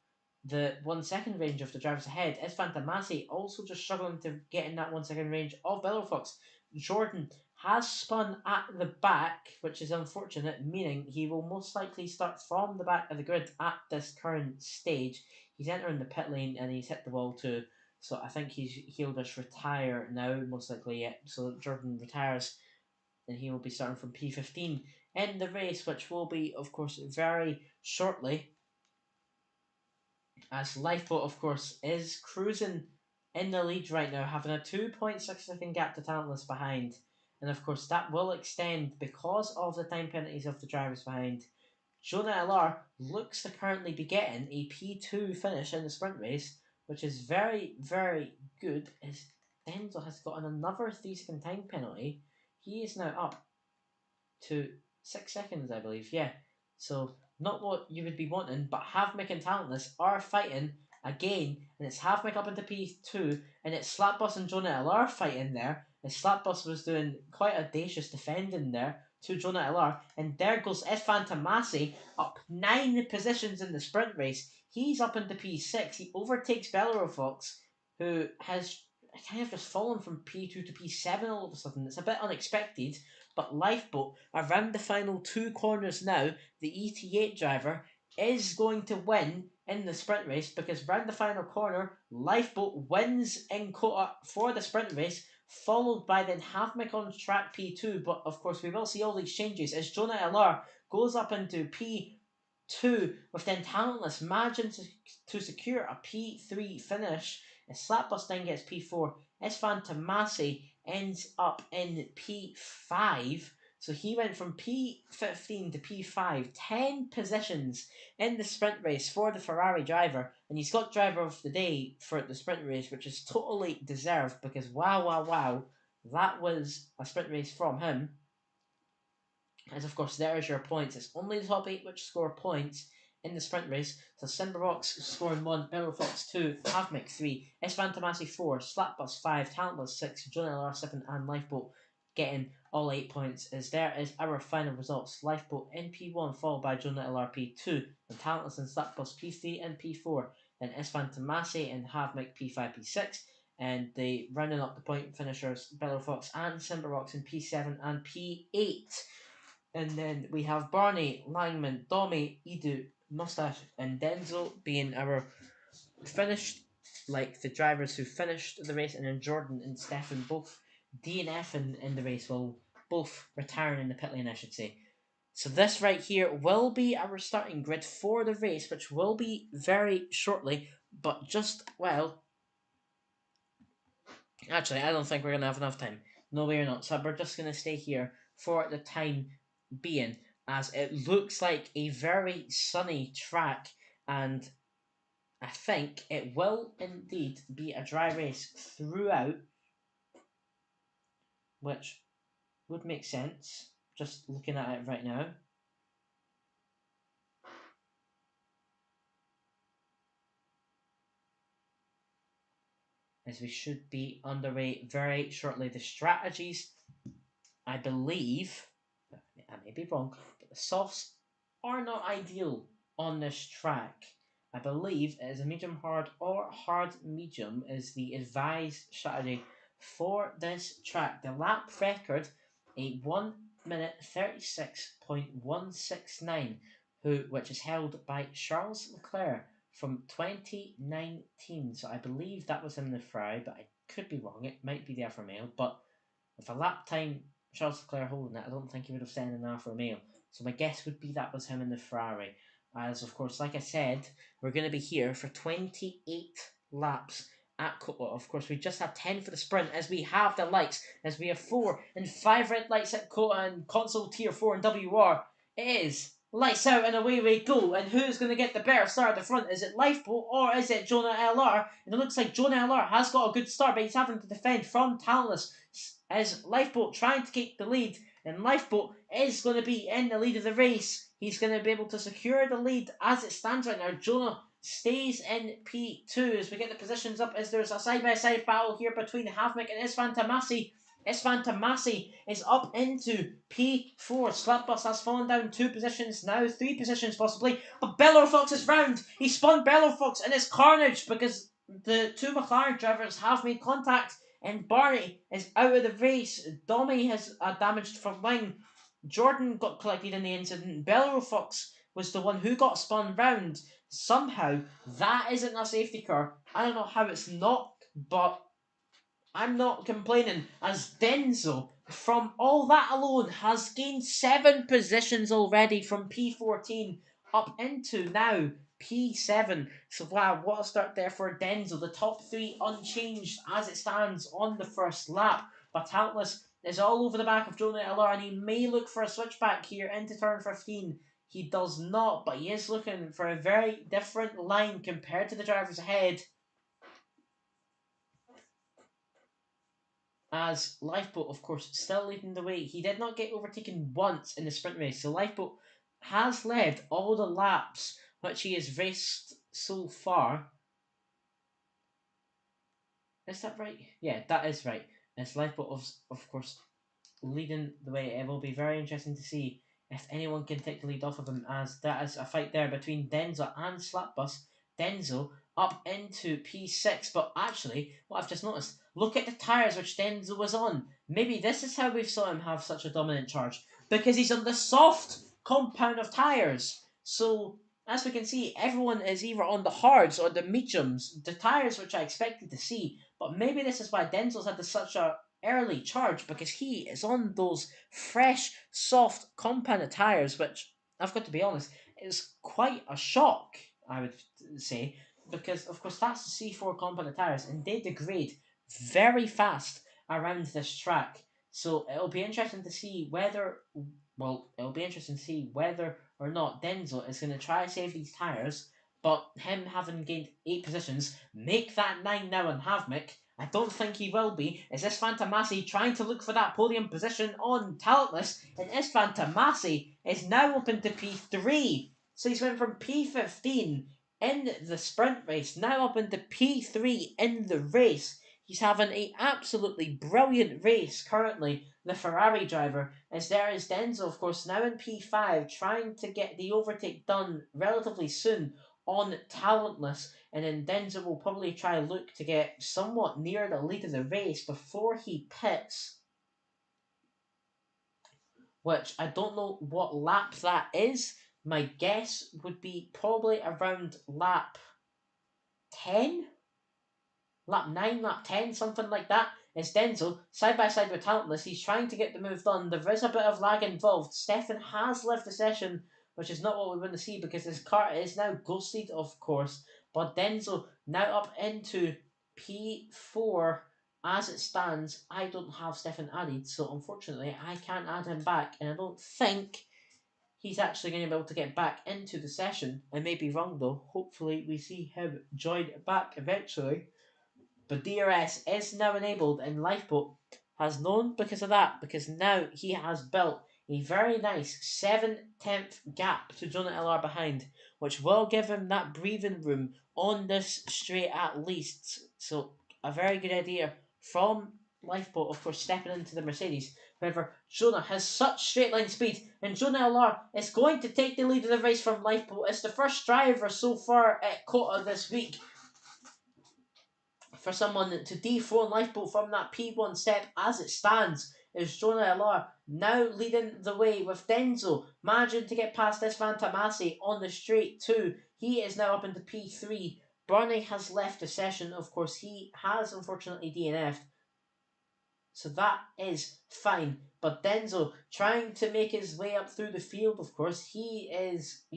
the 1 second range of the drivers ahead. Es Fantomasi also just struggling to get in that 1 second range of Bellofox. Jordan has spun at the back, which is unfortunate, meaning he will most likely start from the back of the grid at this current stage. He's entering the pit lane and he's hit the wall too, so I think he'll just retire now, most likely. Yeah. So Jordan retires and he will be starting from P15 in the race, which will be, of course, very shortly, as Lifeboat, of course, is cruising in the lead right now, having a 2.6 second gap to Talentless behind. And of course, that will extend because of the time penalties of the drivers behind. Jonah LR looks to currently be getting a P2 finish in the sprint race, which is very, very good, as Denzel has gotten another 3-second time penalty. He is now up to 6 seconds, I believe. Yeah. So not what you would be wanting, but Havmik and Talentless are fighting again, and it's Havmik up into P2, and it's Slapbus and Jonah LR fighting there, as Slapbus was doing quite audacious defending there to Jonah LR, and there goes Esfantomasi up 9 positions in the sprint race. He's up into P6. He overtakes Bellerofox, who has kind of just fallen from P2 to P7 all of a sudden. It's a bit unexpected, but Lifeboat, around the final 2 corners now, the ET8 driver is going to win in the sprint race, because round the final corner, Lifeboat wins in quota for the sprint race, followed by then Havmik on track P2, but of course we will see all these changes as Jonah LR goes up into P2, with then Talentless managing to secure a P3 finish, as Slapbus then gets P4, Esfantomasi ends up in P5. So he went from P15 to P5, 10 positions in the sprint race for the Ferrari driver, and he's got driver of the day for the sprint race, which is totally deserved, because wow, that was a sprint race from him. As of course, there's your points. It's only the top 8 which score points in the sprint race. So Simbarox scoring 1, Bellerofox 2, Havmik 3, Esfantomasi 4, Slapbus 5, Talentless 6, Jonah LR 7, and Lifeboat getting all 8 points. As there is our final results. Lifeboat in P1, followed by Jonah LR P2, and Talentless and Slapbus P3 and P4, then Esfantomasi and Havmik P5, P6, and the rounding up the point finishers, Bellerofox and Simbarox in P7 and P8. And then we have Barney, Langman, Domi, Edu, Mustache, and Denzel being our finished, like the drivers who finished the race, and then Jordan and Stefan both DNFing in the race, well, both retiring in the pit lane, I should say. So this right here will be our starting grid for the race, which will be very shortly, but just, well, actually, I don't think we're going to have enough time. No, we're not. So we're just going to stay here for the time being, as it looks like a very sunny track, and I think it will indeed be a dry race throughout, which would make sense, just looking at it right now. As we should be underway very shortly. The strategies, I believe, I may be wrong, but the softs are not ideal on this track. I believe it is a medium hard or hard medium is the advised strategy for this track. The lap record, a 1 minute 36.169, which is held by Charles Leclerc from 2019. So I believe that was in the Ferrari, but I could be wrong. It might be the Alfa Romeo, but with a lap time Charles Leclerc holding it, I don't think he would have stayed in an Alfa Romeo. So my guess would be that was him in the Ferrari. As of course, like I said, we're going to be here for 28 laps at Copa. Of course, we just have 10 for the sprint, as we have the lights, as we have 4 and 5 red lights at Copa and console tier 4 and WOR. It is lights out and away we go. And who's going to get the better start at the front? Is it Lifeboat or is it Jonah LR? And it looks like Jonah LR has got a good start, but he's having to defend from Talentless, as Lifeboat trying to keep the lead. And Lifeboat is going to be in the lead of the race. He's going to be able to secure the lead as it stands right now. Jonah stays in P2 as we get the positions up, as there's a side-by-side battle here between Havmik and Isfan Tamasi. Isfan Tamasi is up into P4. Slapbus has fallen down 2 positions now, 3 positions possibly. But Bellow Fox is round. He spun Bellow Fox and it's carnage because the 2 McLaren drivers have made contact. And Barney is out of the race. Domi has damaged from wing. Jordan got collected in the incident. Bellerow Fox was the one who got spun round. Somehow, that isn't a safety car. I don't know how it's not, but I'm not complaining, as Denzel, from all that alone, has gained 7 positions already from P14 up into now P7. So wow, what a start there for Denzel. The top 3 unchanged as it stands on the first lap. But Talentless is all over the back of Jonah LR, and he may look for a switchback here into turn 15. He does not, but he is looking for a very different line compared to the drivers ahead, as Lifeboat, of course, still leading the way. He did not get overtaken once in the sprint race, so Lifeboat has led all the laps which he has raced so far. Is that right? Yeah, that is right. As Lifeboat, of course, leading the way. It will be very interesting to see if anyone can take the lead off of him, as that is a fight there between Denzel and Slapbus. Denzel up into P6, but actually, what I've just noticed, look at the tyres which Denzel was on. Maybe this is how we saw him have such a dominant charge, because he's on the soft compound of tyres. So, as we can see, everyone is either on the hards or the mediums, the tyres which I expected to see, but maybe this is why Denzel's had such a early charge, because he is on those fresh, soft, compounded tyres, which, I've got to be honest, is quite a shock, I would say, because, of course, that's the C4 compounded tyres, and they degrade very fast around this track. So it'll be interesting to see whether, or not Denzel is going to try to save these tyres, but him having gained 8 positions, make that 9 now on Havmik. I don't think he will be. Is this Fantomasi trying to look for that podium position on Talentless? And is Fantomasi is now open to P3. So he's went from P15 in the sprint race, now up into P3 in the race. He's having an absolutely brilliant race currently, the Ferrari driver, as there is Denzel, of course, now in P5, trying to get the overtake done relatively soon on Talentless, and then Denzel will probably try to look to get somewhat near the lead of the race before he pits. which I don't know what lap that is. My guess would be probably around lap 10? Lap 9, lap 10, something like that. It's Denzel, side by side with Talentless. He's trying to get the move done. There is a bit of lag involved. Stefan has left the session, which is not what we want to see because his car is now ghosted, of course. But Denzel now up into P4 as it stands. I don't have Stefan added, so unfortunately I can't add him back, and I don't think he's actually going to be able to get back into the session. I may be wrong though. Hopefully we see him join back eventually. But DRS is now enabled, and Lifeboat has known because of that, because now he has built a very nice 7/10 gap to Jonah LR behind, which will give him that breathing room on this straight at least. So a very good idea from Lifeboat, of course, stepping into the Mercedes. However, Jonah has such straight line speed, and Jonah LR is going to take the lead of the race from Lifeboat. It's the first driver so far at Kota this week for someone to dethrone Lifeboat from that P1 step. As it stands, is Jonah LR now leading the way with Denzo managing to get past this Fantomasi on the straight too. He is now up into P3. Bernie has left the session, of course. He has unfortunately DNF'd, so that is fine. But Denzo trying to make his way up through the field, of course. He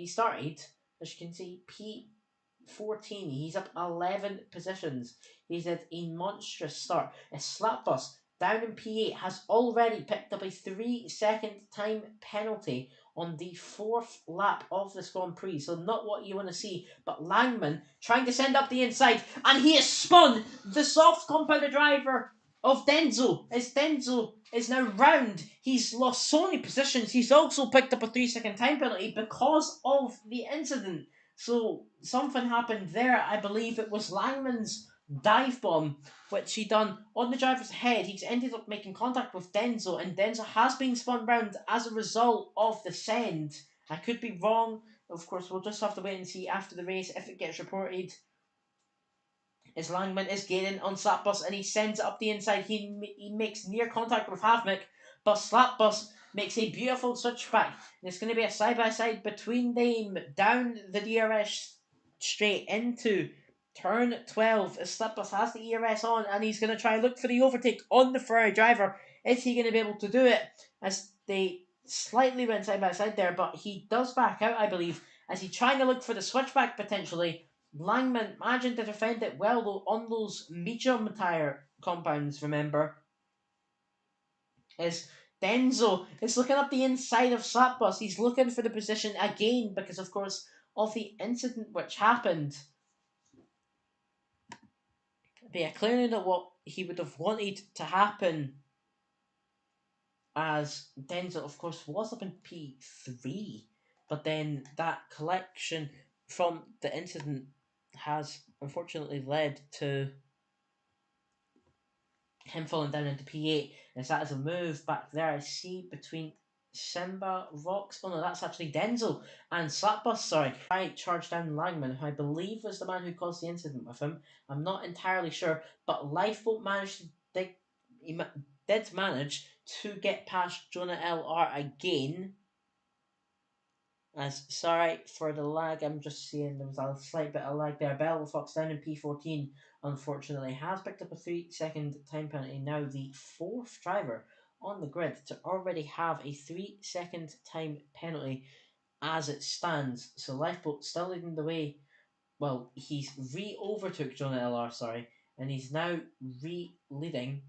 started, as you can see, P14. He's up 11 positions. He's had a monstrous start. A Slapbus down in P8 has already picked up a 3-second time penalty on the 4th lap of this Grand Prix. So not what you want to see. But Langman trying to send up the inside, and he has spun the soft compounder driver of Denzo, as Denzo is now round. He's lost so many positions. He's also picked up a 3-second time penalty because of the incident. So something happened there. I believe it was Langman's dive bomb, which he done on the driver's head. He's ended up making contact with Denzo, and Denzo has been spun round as a result of the send. I could be wrong. Of course, we'll just have to wait and see after the race if it gets reported. As Langman is gaining on Slapbus, and he sends it up the inside. He makes near contact with Havmik, but Slapbus makes a beautiful switchback. And it's going to be a side-by-side between them down the DRS straight into turn 12. As Slapbus has the ERS on, and he's going to try and look for the overtake on the Ferrari driver. Is he going to be able to do it? As they slightly went side-by-side there, but he does back out, I believe, as he's trying to look for the switchback potentially. Langman managing to defend it well though on those medium tyre compounds, remember. As Denzo is looking up the inside of Slapbus. He's looking for the position again because, of course, of the incident which happened. But yeah, clearly not what he would have wanted to happen, as Denzel, of course, was up in P3. But then that collection from the incident has unfortunately led to him falling down into P8, as that is a move back there I see between Simba Rocks. Oh no, that's actually Denzel and Slapbus, sorry. I charged down Langman, who I believe was the man who caused the incident with him. I'm not entirely sure, but Lifeboat managed to did manage to get past Jonah LR again. As sorry for the lag, I'm just seeing there was a slight bit of lag there. Bell Fox down in P14, unfortunately, has picked up a 3-second time penalty. Now the 4th driver on the grid to already have a 3-second time penalty as it stands. So Lifeboat still leading the way. Well, he's overtook Jonah LR, sorry, and he's now leading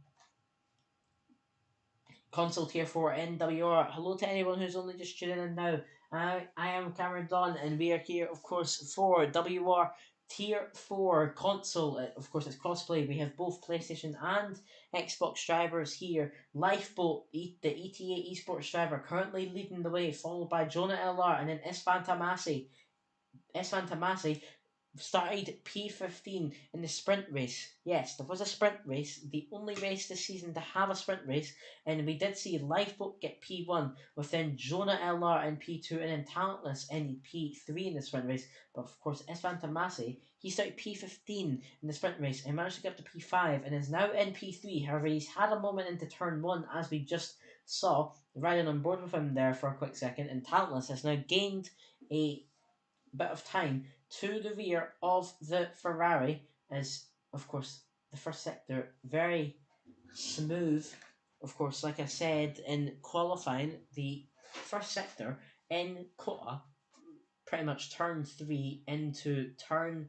Console Tier 4 NWR. Hello to anyone who's only just tuning in now. I am Cameron Don, and we are here, of course, for WOR Tier 4 console. Of course, it's crossplay. We have both PlayStation and Xbox drivers here. Lifeboat, the ETA Esports driver, currently leading the way, followed by Jonah LR, and then Isfan Tamasi. Started P15 in the sprint race. Yes, there was a sprint race, the only race this season to have a sprint race, and we did see Lifeboat get P1, with then Jonah LR in P2, and then Talentless in P3 in the sprint race. But of course, Isfan Tamasi, he started P15 in the sprint race and managed to get up to P5 and is now in P3. However, he's had a moment into turn 1, as we just saw riding on board with him there for a quick second, and Talentless has now gained a bit of time to the rear of the Ferrari, as of course the first sector very smooth. Of course, like I said in qualifying, the first sector in Kota, pretty much turn 3 into turn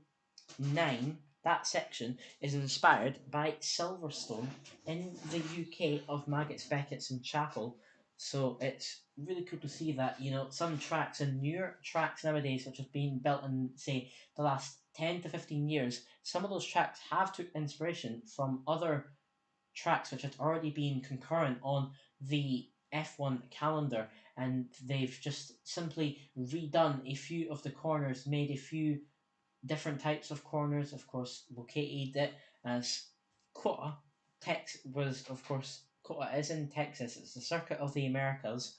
9, that section is inspired by Silverstone in the UK of Maggots, Beckett's and Chapel. So it's really cool to see that, some tracks and newer tracks nowadays, which have been built in, say, the last 10 to 15 years, some of those tracks have took inspiration from other tracks which had already been concurrent on the F1 calendar, and they've just simply redone a few of the corners, made a few different types of corners, of course, located it as Kota. Kota is in Texas. It's the circuit of the Americas.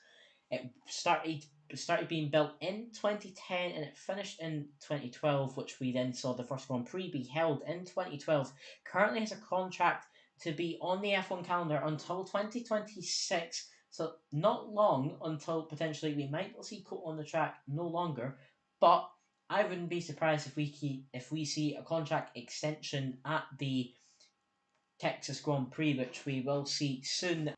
It started being built in 2010 and it finished in 2012, which we then saw the first Grand Prix be held in 2012. Currently has a contract to be on the F1 calendar until 2026, so not long until potentially we might see Kota on the track no longer, but I wouldn't be surprised if we see a contract extension at the Texas Grand Prix, which we will see soon,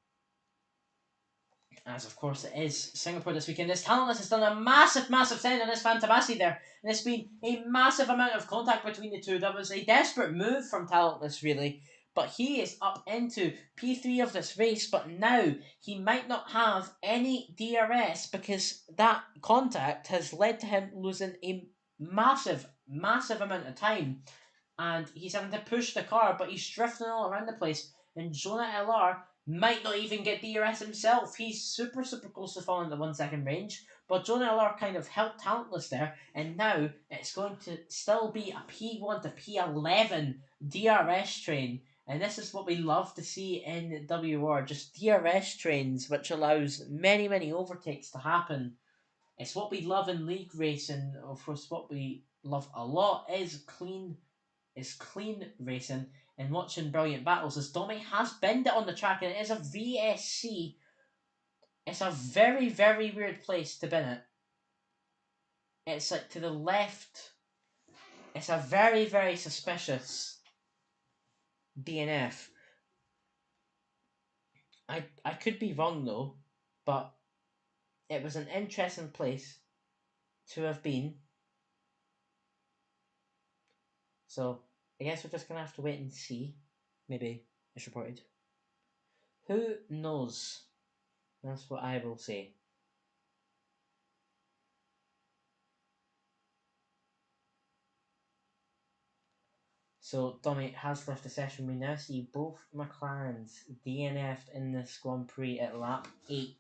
as of course it is Singapore this weekend. This Talentless has done a massive send on this Fantabasi there, and it's been a massive amount of contact between the two. That was a desperate move from Talentless, really, but he is up into P3 of this race, but now he might not have any DRS because that contact has led to him losing a massive amount of time, and he's having to push the car, but he's drifting all around the place, and Jonah LR might not even get DRS himself. He's super close to falling the 1 second range, but Jonah LR kind of helped Talentless there, and now it's going to still be a P1 to P11 DRS train, and this is what we love to see in WOR, just DRS trains, which allows many overtakes to happen. It's what we love in league racing. Of course, what we love a lot is clean racing and watching brilliant battles, as Domi has binned it on the track, and it is a VSC. It's a very weird place to bin it. It's like to the left. It's a very suspicious DNF. I could be wrong though, but it was an interesting place to have been. So I guess we're just gonna have to wait and see. Maybe it's reported. Who knows? That's what I will say. So Domi has left the session. We now see both McLarens DNF'd in this Grand Prix at lap 8,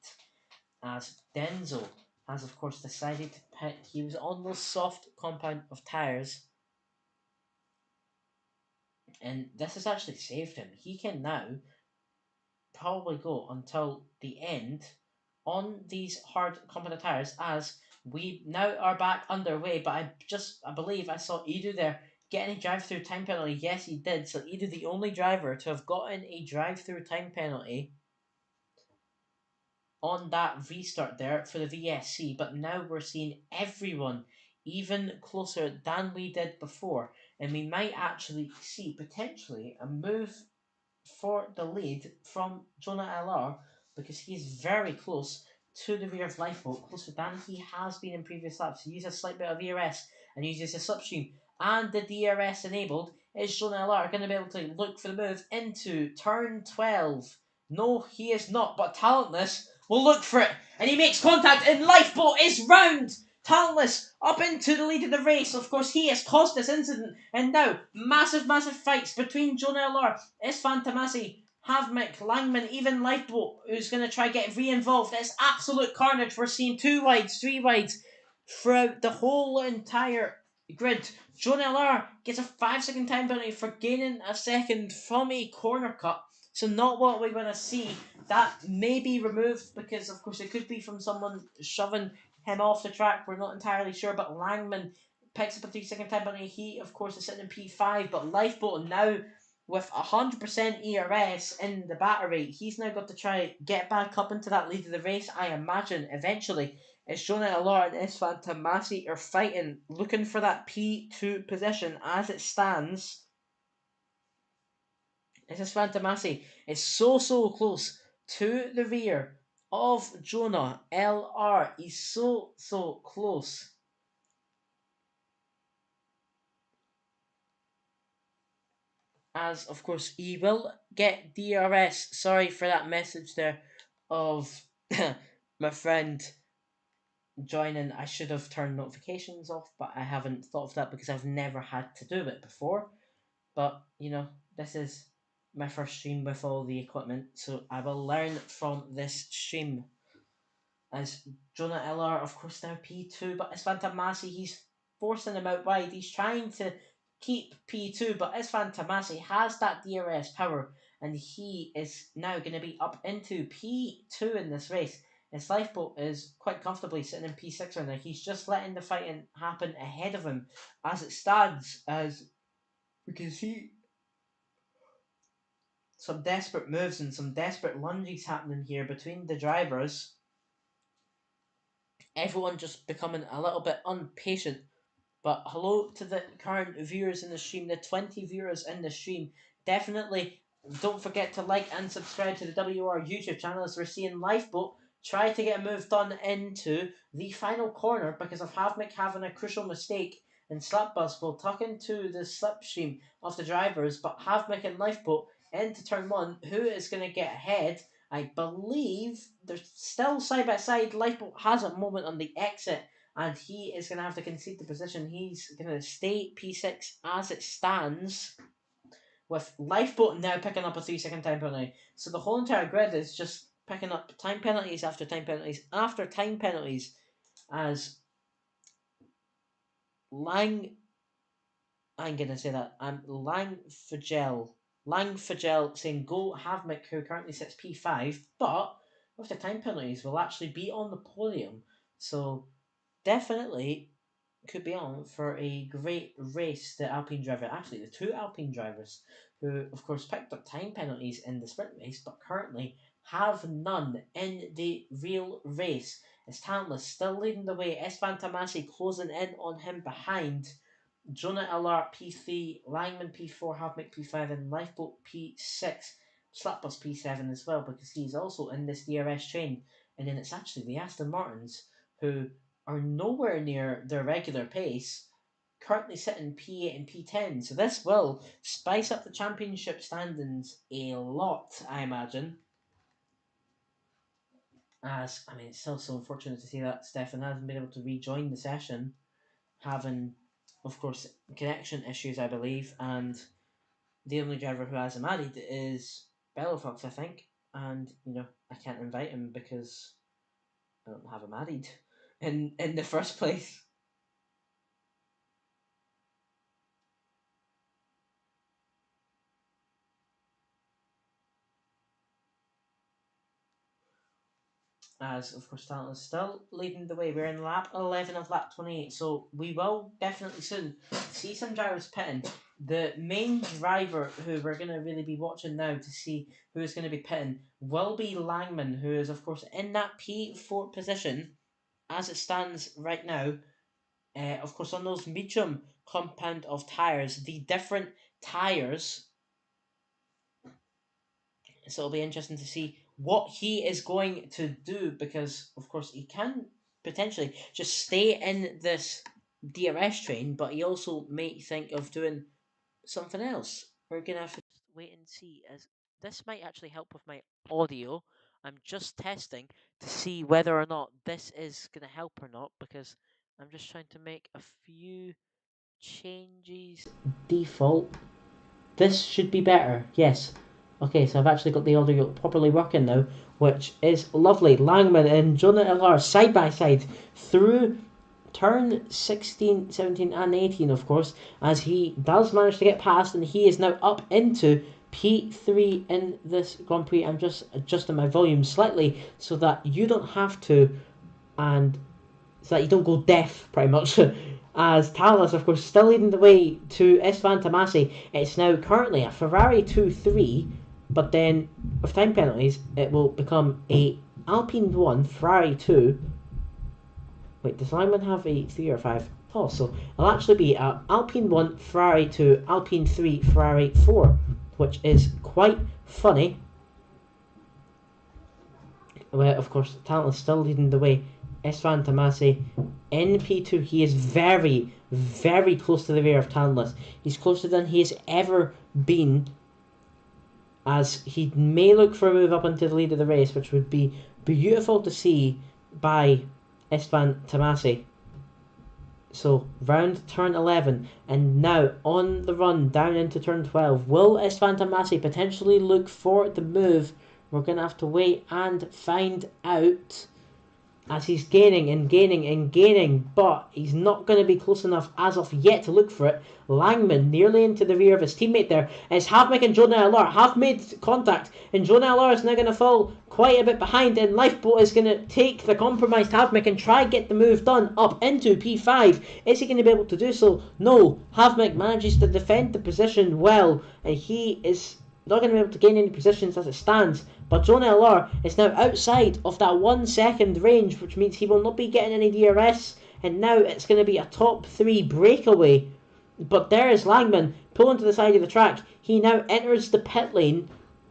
as Denzo has of course decided to pit. He was on those soft compound of tyres, and this has actually saved him. He can now probably go until the end on these hard compound of tyres, as we now are back underway. But I believe I saw Edu there getting a drive-through time penalty. Yes, he did. So Edu, the only driver to have gotten a drive-through time penalty on that restart there for the VSC, but now we're seeing everyone even closer than we did before, and we might actually see potentially a move for the lead from Jonah LR, because he's very close to the rear of Lifeboat, closer than he has been in previous laps. He uses a slight bit of ERS and uses a slipstream and the DRS enabled. Is Jonah LR going to be able to look for the move into turn 12? No, he is not, but Talentless will look for it, and he makes contact, and Lifeboat is round! Talentless up into the lead of the race. Of course, he has caused this incident, and now massive fights between Jonah LR, Isfan Tamasi, Havmik, Langman, even Lifeboat, who's going to try to get re-involved. It's absolute carnage. We're seeing 2 wides, 3 wides throughout the whole entire grid. Jonah LR gets a 5 second time penalty for gaining a second from a corner cut. So not what we want to see. That may be removed because, of course, it could be from someone shoving him off the track. We're not entirely sure, but Langman picks up a 3 second time penalty. He, of course, is sitting in P5, but Lifeboat now with 100% ERS in the battery, he's now got to try get back up into that lead of the race. I imagine eventually it's Jonah Allard and Istvan Tamasi are fighting, looking for that P2 position as it stands. Istvan Tamasi is so close to the rear of Jonah LR. He's so close. As of course he will get DRS. Sorry for that message there of my friend joining. I should have turned notifications off, but I haven't thought of that because I've never had to do it before. But you know, this is my first stream with all the equipment, so I will learn from this stream. As Jonah Eller, of course, now P2, but Istvan Tamasi, he's forcing him out wide. He's trying to keep P2, but Istvan Tamasi has that DRS power, and he is now going to be up into P2 in this race. His lifeboat is quite comfortably sitting in P6 right now. He's just letting the fighting happen ahead of him as it stands, as we can see some desperate moves and some desperate lunges happening here between the drivers. Everyone just becoming a little bit impatient. But hello to the current viewers in the stream, the 20 viewers in the stream. Definitely don't forget to like and subscribe to the WOR YouTube channel as we're seeing Lifeboat try to get a move done into the final corner because of Havmik having a crucial mistake, and Slapbus will tuck into the slipstream of the drivers, but Havmik and Lifeboat into turn one. Who is going to get ahead? I believe they're still side by side. Lifeboat has a moment on the exit, and he is going to have to concede the position. He's going to stay P6 as it stands, with Lifeboat now picking up a 3-second time penalty. So the whole entire grid is just picking up time penalties after time penalties after time penalties, as I'm going to say that, Langfagel saying go Havmik, who currently sits P5, but with the time penalties will actually be on the podium. So definitely could be on for a great race. The Alpine driver, actually the two Alpine drivers, who of course picked up time penalties in the sprint race, but currently have none in the real race. As Talentless still leading the way, Istvan Tamasi closing in on him behind. Jonah Allard P3, Langman P4, Havmik P5, and Lifeboat P6, Slapbus P7 as well, because he's also in this DRS train. And then it's actually the Aston Martins, who are nowhere near their regular pace, currently sitting P8 and P10. So this will spice up the championship standings a lot, I imagine. As, I mean, it's still so unfortunate to see that Stefan hasn't been able to rejoin the session, having, of course, connection issues, I believe, and the only driver who has him added is Bellofox, I think, and, you know, I can't invite him because I don't have him added in the first place. As of course Talent is still leading the way. We're in lap 11 of lap 28, so we will definitely soon see some drivers pitting. The main driver who we're going to really be watching now to see who is going to be pitting will be Langman, who is of course in that P4 position as it stands right now. Of course, on those medium compound of tyres, the different tyres. So it'll be interesting to see what he is going to do, because of course he can potentially just stay in this DRS train, but he also may think of doing something else. We're gonna have to wait and see, as this might actually help with my audio. I'm just testing to see whether or not this is gonna help or not, because I'm just trying to make a few changes. Default. This should be better. Yes. Okay, so I've actually got the audio properly working now, which is lovely. Langman and Jonah Illar side by side through turn 16, 17 and 18, of course, as he does manage to get past, and he is now up into P3 in this Grand Prix. I'm just adjusting my volume slightly so that you don't have to, and so that you don't go deaf, pretty much. as Talas, of course, still leading the way to Istvan Tomasi. It's now currently a Ferrari 2-3, but then with time penalties, it will become a Alpine 1, Ferrari 2. Wait, does Lyman have a 3 or 5? Oh, so it'll actually be Alpine 1, Ferrari 2, Alpine 3, Ferrari 4, which is quite funny. Well, of course, Talas still leading the way. Istvan Tomasi in P2. He is very, very close to the rear of Talas. He's closer than he has ever been, as he may look for a move up into the lead of the race, which would be beautiful to see by Istvan Tomasi. So, round turn 11, and now on the run down into turn 12. Will Istvan Tomasi potentially look for the move? We're going to have to wait and find out, as he's gaining and gaining and gaining, but he's not going to be close enough as of yet to look for it. Langman nearly into the rear of his teammate there. As Havmik and Jonah Allard have made contact, and Jonah Allard is now going to fall quite a bit behind, and Lifeboat is going to take the compromised Havmik and try get the move done up into P5. Is he going to be able to do so? No. Havmik manages to defend the position well, and he is not going to be able to gain any positions as it stands. But Jonah Allard is now outside of that 1 second range, which means he will not be getting any DRS. And now it's going to be a top 3 breakaway. But there is Langman pulling to the side of the track. He now enters the pit lane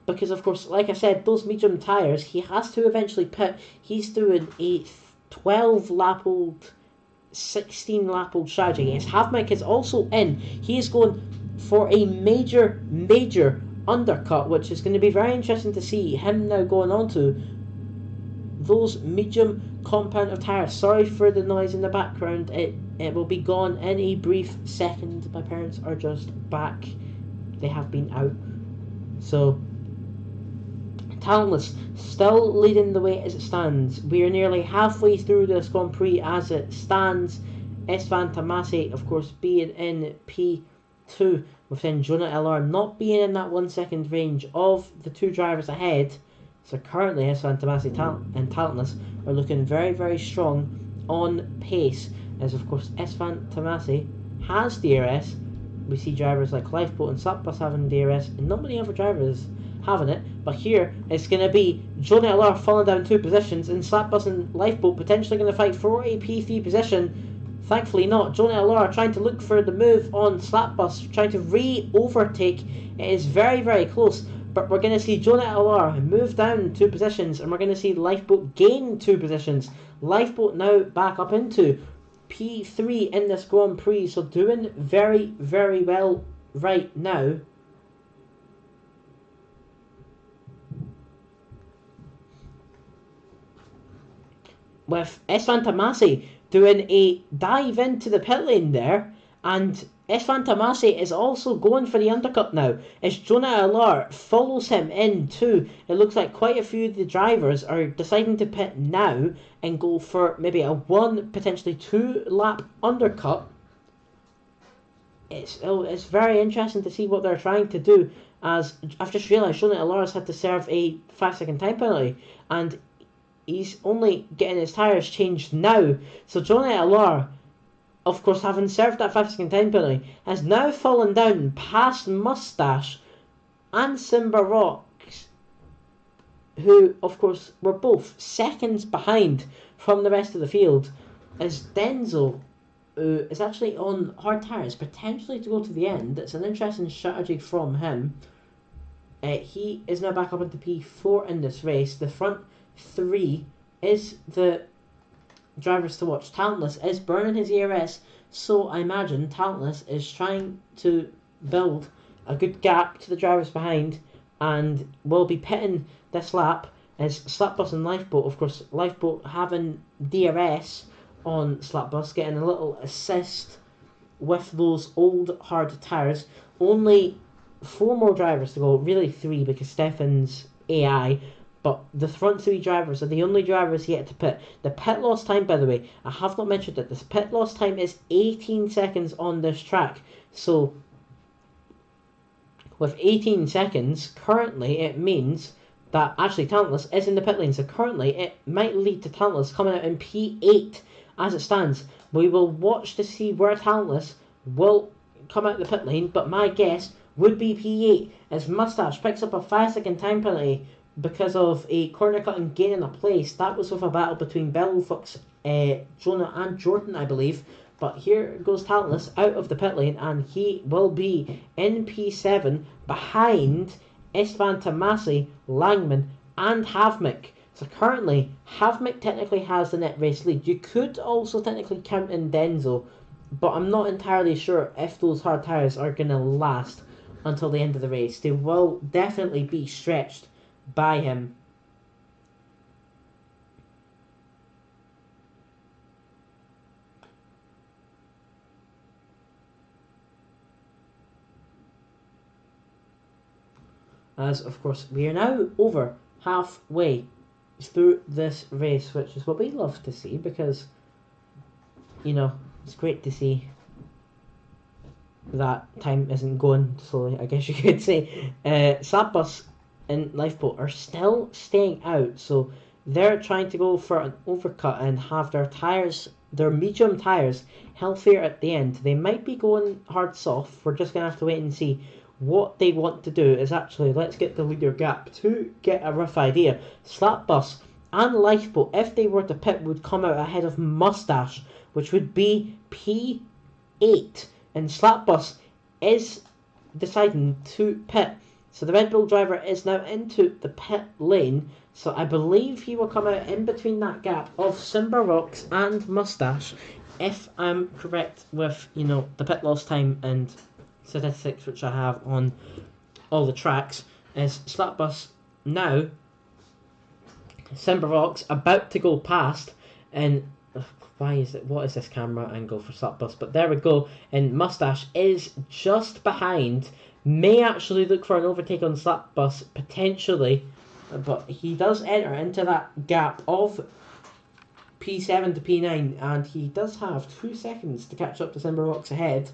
because, of course, like I said, those medium tyres, he has to eventually pit. He's doing a 12 lap old, 16 lap old strategy. Yes, Havmik is also in. He is going for a major undercut, which is going to be very interesting to see him now going on to those medium compound of tyres. Sorry for the noise in the background. It will be gone in a brief second. My parents are just back. They have been out. So, Talentless still leading the way as it stands. We are nearly halfway through this Grand Prix as it stands. Istvan Tomasi, of course, being in P2, within Jonah LR not being in that 1 second range of the two drivers ahead. So currently Istvan Tomasi and Talentless are looking very, very strong on pace, as of course Istvan Tomasi has DRS. We see drivers like Lifeboat and Slapbus having DRS, and not many other drivers having it. But here it's going to be Jonah LR falling down 2 positions, and Slapbus and Lifeboat potentially going to fight for a P3 position. Thankfully not. Jonah LR trying to look for the move on Slapbus, trying to re-overtake. It is very, very close. But we're going to see Jonah LR move down 2 positions, and we're going to see Lifeboat gain 2 positions. Lifeboat now back up into P3 in this Grand Prix, so doing very, very well right now. With Istvan Tomasi doing a dive into the pit lane there, and Istvan Tomasi is also going for the undercut now, as Jonah LR follows him in too. It looks like quite a few of the drivers are deciding to pit now and go for maybe a 1, potentially 2 lap undercut. It's very interesting to see what they're trying to do, as I've just realised Jonah LR has had to serve a 5-second time penalty, and he's only getting his tyres changed now. So Jonah LR, of course, having served that 5-second time penalty, has now fallen down past Mustache and Simba Rocks, who, of course, were both seconds behind from the rest of the field, as Denzel is actually on hard tyres, potentially to go to the end. It's an interesting strategy from him. He is now back up into P4 in this race. The front 3 is the drivers to watch. Talentless is burning his ERS, so I imagine Talentless is trying to build a good gap to the drivers behind, and will be pitting this lap as Slapbus and Lifeboat, of course, Lifeboat having DRS on Slapbus, getting a little assist with those old hard tyres. Only 4 more drivers to go, really 3 because Stefan's AI. But the front 3 drivers are the only drivers yet to pit. The pit loss time, by the way, I have not mentioned it. This pit loss time is 18 seconds on this track. So, with 18 seconds, currently it means that actually Talentless is in the pit lane. So currently it might lead to Talentless coming out in P8 as it stands. We will watch to see where Talentless will come out the pit lane, but my guess would be P8 as Mustache picks up a 5-second time penalty because of a corner cut and gaining a place. That was with a battle between Bellowfox, Jonah and Jordan, I believe. But here goes Talentless out of the pit lane, and he will be in P7 behind Istvan Tomasi, Langman, and Havmik. So currently, Havmik technically has the net race lead. You could also technically count in Denzo, but I'm not entirely sure if those hard tyres are going to last until the end of the race. They will definitely be stretched by him. As, of course, we are now over halfway through this race, which is what we love to see because, you know, it's great to see that time isn't going slowly, I guess you could say. Slapbus and Lifeboat are still staying out, so they're trying to go for an overcut and have their tyres, their medium tyres, healthier at the end. They might be going hard soft. We're just going to have to wait and see. What they want to do is actually, let's get the leader gap to get a rough idea. Slapbus and Lifeboat, if they were to pit, would come out ahead of Mustache, which would be P8. And Slapbus is deciding to pit. So the Red Bull driver is now into the pit lane. So I believe he will come out in between that gap of Simba and Mustache, if I'm correct with, you know, the pit loss time and statistics which I have on all the tracks. Is Slapbus now Simba about to go past, and why is it, what is this camera angle for Slapbus? But there we go, and Mustache is just behind, may actually look for an overtake on Slapbus potentially, but he does enter into that gap of P7 to P9, and he does have 2 seconds to catch up to Simba ahead.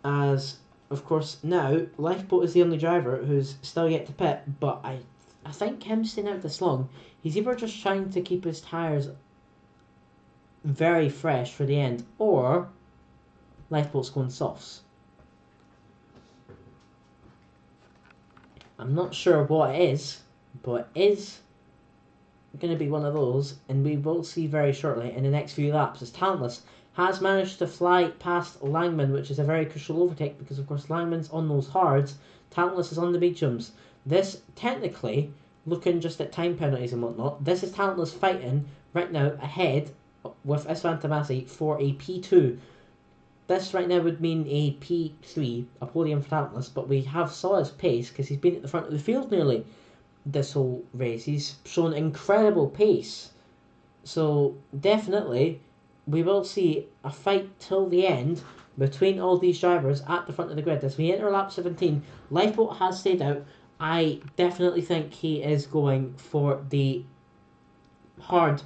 As, of course, now Lifeboat is the only driver who's still yet to pit, but I think him staying out this long, he's either just trying to keep his tyres very fresh for the end, or Lifeboat's going softs. I'm not sure what it is, but it is going to be one of those, and we will see very shortly in the next few laps as Talentless has managed to fly past Langman, which is a very crucial overtake because, of course, Langman's on those hards, Talentless is on the mediums. This, technically, looking just at time penalties and whatnot, this is Talentless fighting right now ahead with Istvan Tomasi for a P2. This right now would mean a P3, a podium for Talentless, but we have saw his pace because he's been at the front of the field nearly this whole race. He's shown incredible pace. So, definitely, we will see a fight till the end between all these drivers at the front of the grid. As we enter lap 17, Lifeboat has stayed out. I definitely think he is going for the hard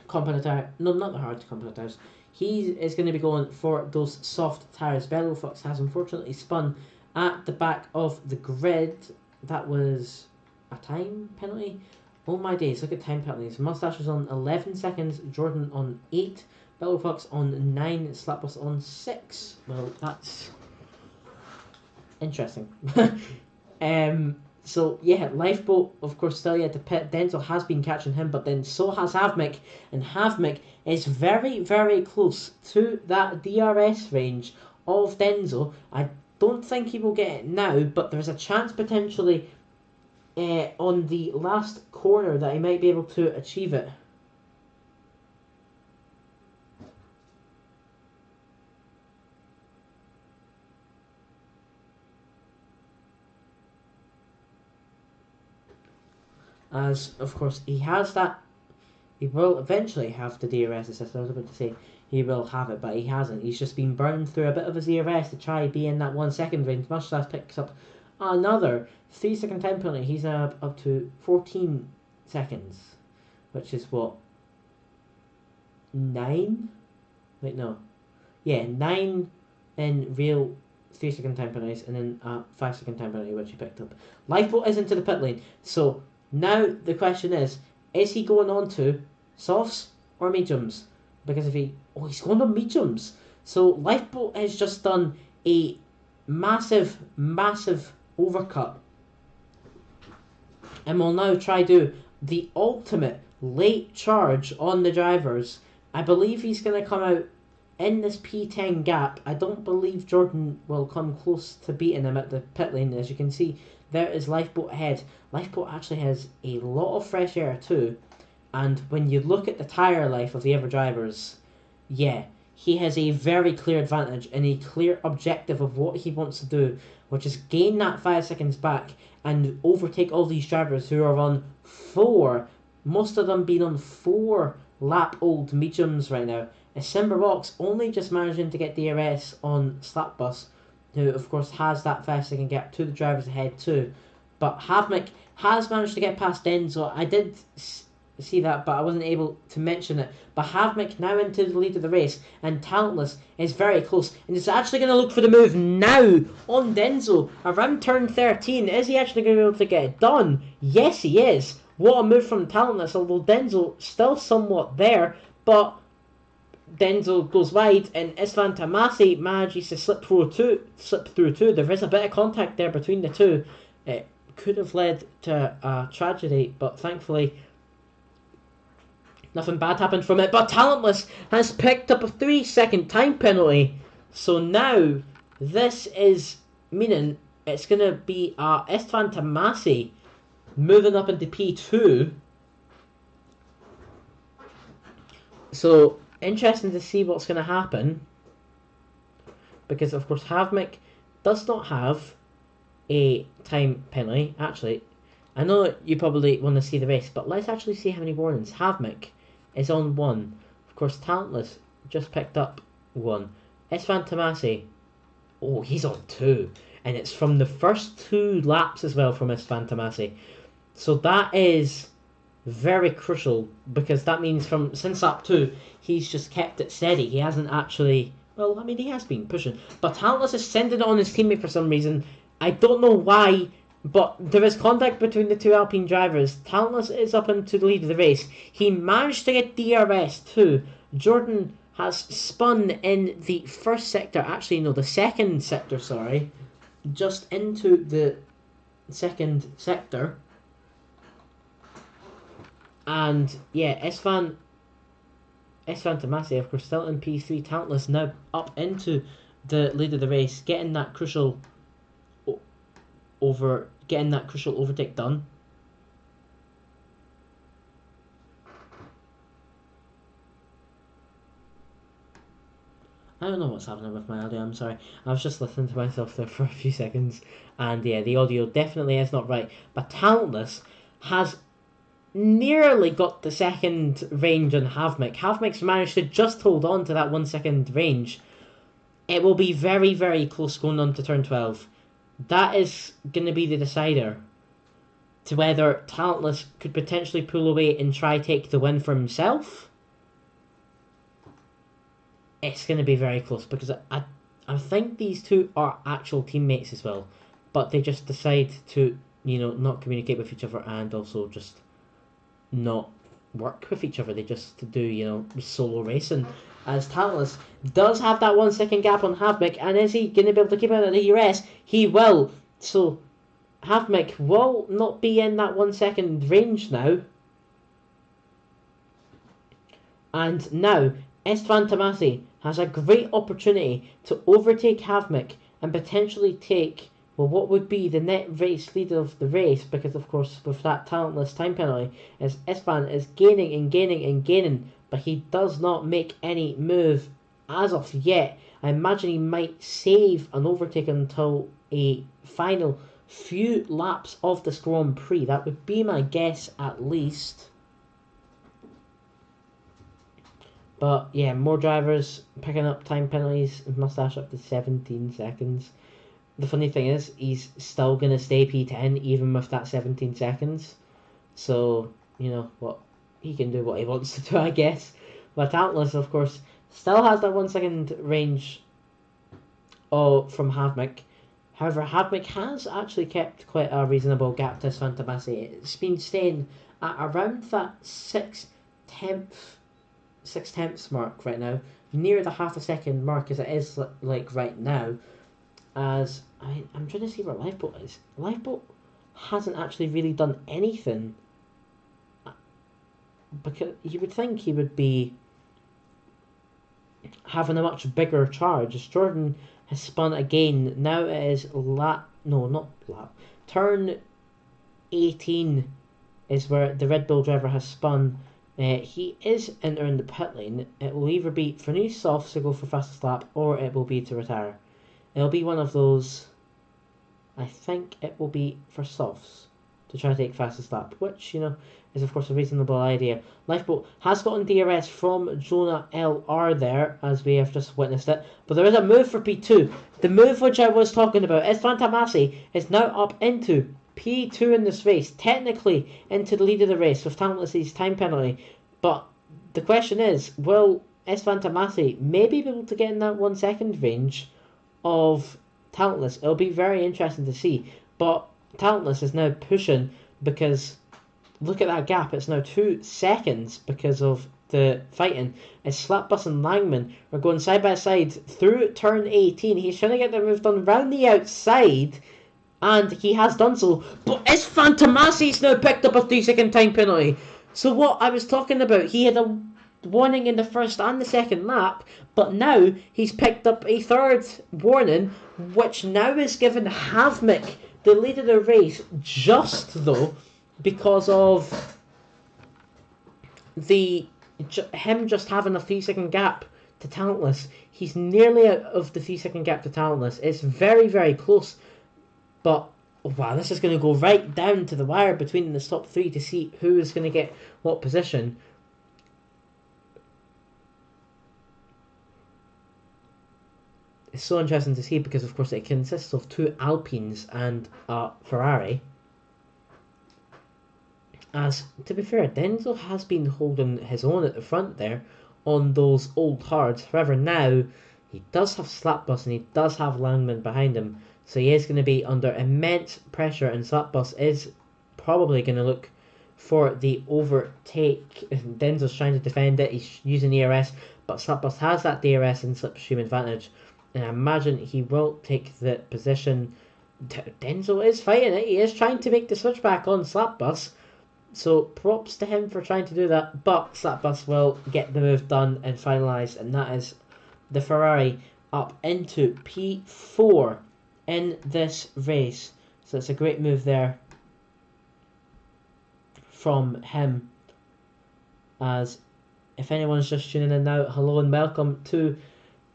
compound tire. No, not the hard compound tires. He is going to be going for those soft tires. Bellowfox has unfortunately spun at the back of the grid. That was a time penalty. Oh my days, look at time penalties. Mustache is on 11 seconds, Jordan on 8, Bellowfox on 9, Slapbus on 6. Well, that's interesting. So, yeah, Lifeboat, of course, still yet to pit. Denzel has been catching him, but then so has Havmik, and Havmik is very, very close to that DRS range of Denzel. I don't think he will get it now, but there's a chance potentially on the last corner that he might be able to achieve it. As, of course, he has that, he will eventually have the DRS assist. I was about to say he will have it, but he hasn't. He's just been burned through a bit of his DRS to try be in that 1 second range. Mustache picks up another 3 second time penalty. He's up to 14 seconds, which is what, 9? Wait, no. Yeah, 9 in real 3 second time penalties, and then 5 second time penalty, which he picked up. Lifeboat is into the pit lane, so now the question is he going on to softs or mediums? Because if he's going on mediums. So Lifeboat has just done a massive, massive overcut, and will now try do the ultimate late charge on the drivers. I believe he's going to come out in this P10 gap. I don't believe Jordan will come close to beating him at the pit lane. As you can see, there is Lifeboat ahead. Lifeboat actually has a lot of fresh air too, and when you look at the tyre life of the other drivers, yeah, he has a very clear advantage and a clear objective of what he wants to do, which is gain that 5 seconds back and overtake all these drivers who are on 4, most of them being on 4 lap old mediums right now. Simba Rocks only just managing to get DRS on Slapbus, who of course has that 5 second gap to the drivers ahead too. But Havmik has managed to get past Denzo. I did see that, but I wasn't able to mention it. But Havmik now into the lead of the race, and Talentless is very close, and is actually going to look for the move now on Denzo around turn 13. Is he actually going to be able to get it done? Yes, he is. What a move from Talentless, although Denzo still somewhat there, but Denzo goes wide, and Istvan Tamasi manages to slip through two. There is a bit of contact there between the two. It could have led to a tragedy, but thankfully nothing bad happened from it. But Talentless has picked up a 3 second time penalty. So now this is meaning it's going to be Istvan Tamasi moving up into P2. So interesting to see what's going to happen, because of course Havmik does not have a time penalty. Actually, I know you probably want to see the race, but let's actually see how many warnings. Havmik is on 1. Of course, Talentless just picked up 1. Istvan Tamasi, oh, he's on 2. And it's from the first 2 laps as well from Istvan Tamasi. So that is very crucial, because that means since lap 2, he's just kept it steady. He hasn't actually, well, I mean, he has been pushing. But Talentless is sending it on his teammate for some reason. I don't know why, but there is contact between the 2 Alpine drivers. Talentless is up into the lead of the race. He managed to get DRS too. Jordan has spun in the first sector, actually no, the second sector, sorry, just into the second sector. And yeah, Istvan Tamasi, of course, still in P3. Talentless now up into the lead of the race, getting that crucial overtake done. I don't know what's happening with my audio, I'm sorry. I was just listening to myself there for a few seconds, and yeah, the audio definitely is not right. But Talentless has nearly got the second range on Havmik. Havmik's managed to just hold on to that 1 second range. It will be very, very close going on to turn 12. That is going to be the decider to whether Talentless could potentially pull away and try take the win for himself. It's going to be very close, because I think these two are actual teammates as well, but they just decide to, not communicate with each other and also just not work with each other. They just do, solo racing. As Talentless does have that 1 second gap on Havmik, and is he going to be able to keep out of the DRS? He will. So Havmik will not be in that 1 second range now. And now Istvan Tamasi has a great opportunity to overtake Havmik and potentially take, well, what would be the net race leader of the race, because of course with that Talentless time penalty, as Istvan is gaining and gaining and gaining, but he does not make any move as of yet. I imagine he might save an overtake until a final few laps of the Grand Prix. That would be my guess at least. But yeah, more drivers picking up time penalties. Mustache up to 17 seconds. The funny thing is, he's still going to stay P10 even with that 17 seconds. So, what, he can do what he wants to do, I guess. But Talentless, of course, still has that 1 second range from Havmik. However, Havmik has actually kept quite a reasonable gap to Istvan Tamasi. It's been staying at around that 6/10 6/10 mark right now, near the half a second mark as it is like right now. As I'm trying to see where Lifeboat is. Lifeboat hasn't actually really done anything, because you would think he would be having a much bigger charge. As Jordan has spun again. Now it is turn 18 is where the Red Bull driver has spun. He is entering the pit lane. It will either be for new softs to go for fastest lap, or it will be to retire. It'll be one of those. I think it will be for softs to try to take fastest lap, which, is of course a reasonable idea. Lifeboat has gotten DRS from Jonah LR there, as we have just witnessed it, but there is a move for P2. The move which I was talking about, Istvan Tamasi is now up into P2 in this race, technically into the lead of the race with Talentless's time penalty, but the question is, will Istvan Tamasi maybe be able to get in that 1 second range of Talentless? It'll be very interesting to see, but Talentless is now pushing, because look at that gap, it's now 2 seconds because of the fighting. As Slapbus and Langman are going side by side through turn 18. He's trying to get the move done round the outside, and he has done so, but Istvan Tamasi's now picked up a 3-second time penalty. So what I was talking about, he had a warning in the first and the second lap, but now he's picked up a third warning, which now is given Havmik the lead of the race, just though because of him just having a 3-second gap to Talentless. He's nearly out of the 3-second gap to Talentless. It's very, very close, but wow, this is going to go right down to the wire between the top 3 to see who is going to get what position. It's so interesting to see, because of course it consists of 2 Alpines and a Ferrari. As, to be fair, Denzel has been holding his own at the front there on those old hards. However, now he does have Slapbus and he does have Langman behind him, so he is going to be under immense pressure, and Slapbus is probably going to look for the overtake. Denzel's trying to defend it, he's using DRS, but Slapbus has that DRS and slipstream advantage, and I imagine he will take the position. Denzel is fighting it, he is trying to make the switchback on Slapbus, so props to him for trying to do that, but Slapbus will get the move done and finalised, and that is the Ferrari up into P4 in this race. So it's a great move there from him. As if anyone's just tuning in now, hello and welcome to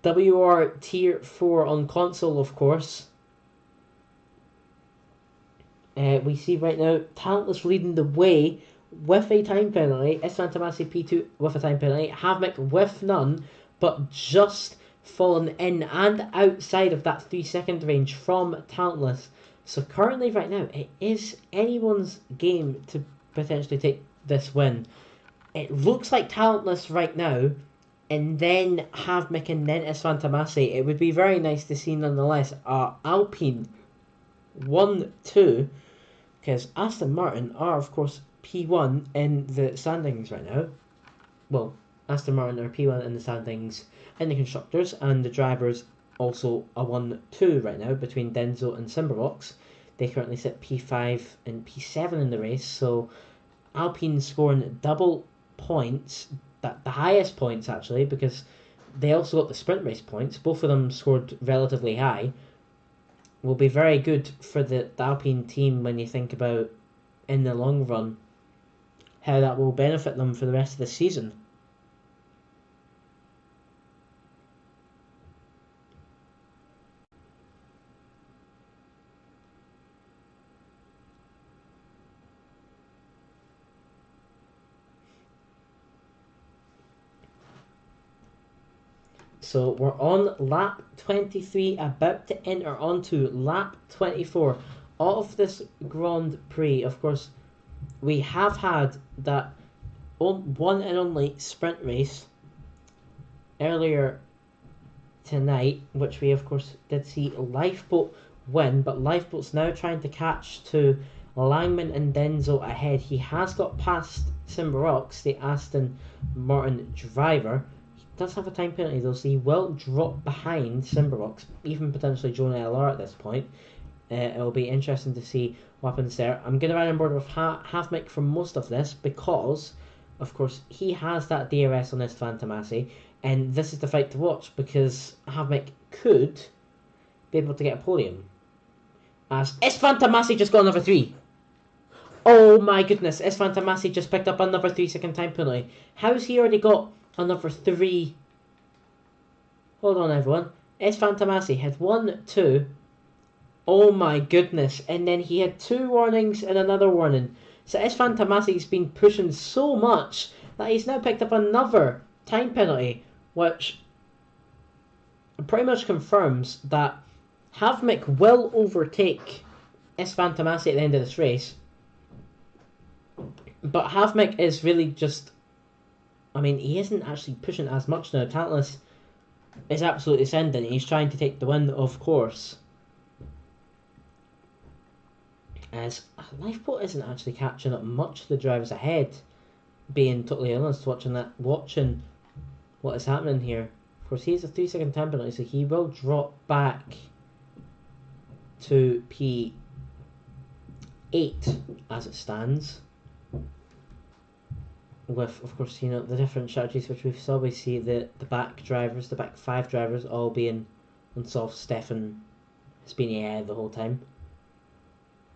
WOR Tier 4 on console, of course. We see right now Talentless leading the way with a time penalty. Istvan Tamasi P2 with a time penalty. Havmik with none, but just fallen in and outside of that 3-second range from Talentless. So currently right now it is anyone's game to potentially take this win. It looks like Talentless right now, and then Havmik and then Istvan Tamasi. It would be very nice to see nonetheless Alpine 1-2, because Aston Martin are of course P1 in the standings right now. Well, Aston Martin are P1 in the standings in the constructors, and the drivers also a 1-2 right now between Denzo and Simberbox. They currently sit P5 and P7 in the race, so Alpine scoring double points, the highest points actually, because they also got the sprint race points. Both of them scored relatively high. Will be very good for the Alpine team when you think about, in the long run, how that will benefit them for the rest of the season. So we're on lap 23, about to enter onto lap 24 of this Grand Prix. Of course, we have had that one and only sprint race earlier tonight, which we of course did see Lifeboat win, but Lifeboat's now trying to catch to Langman and Denzo ahead. He has got past Simbarox, the Aston Martin driver, he does have a time penalty though, so he will drop behind Simbarox, even potentially Jonah LR at this point. It'll be interesting to see what happens there. I'm going to ride on board with Havmik for most of this because, of course, he has that DRS on his Fantomasi, and this is the fight to watch because Havmik could be able to get a podium. As Fantomasi just got another 3. Oh my goodness, Fantomasi just picked up another 3-second time penalty. How's he already got another 3? Hold on, everyone. Fantomasi had 1, 2. Oh my goodness, and then he had 2 warnings and another warning. So Fantomasi's been pushing so much that he's now picked up another time penalty, which pretty much confirms that Havmik will overtake Fantomasi at the end of this race. But Havmik is really just... I mean, he isn't actually pushing as much now. Talentless is absolutely sending. He's trying to take the win, of course. As Lifeboat isn't actually catching up much of the drivers ahead, being totally honest, watching what is happening here. Of course, he has a 3-second time penalty, so he will drop back to P8 as it stands. With, of course, the different strategies which we've saw. We see the back drivers, the back 5 drivers, all being unsolved. Stefan has been ahead the whole time.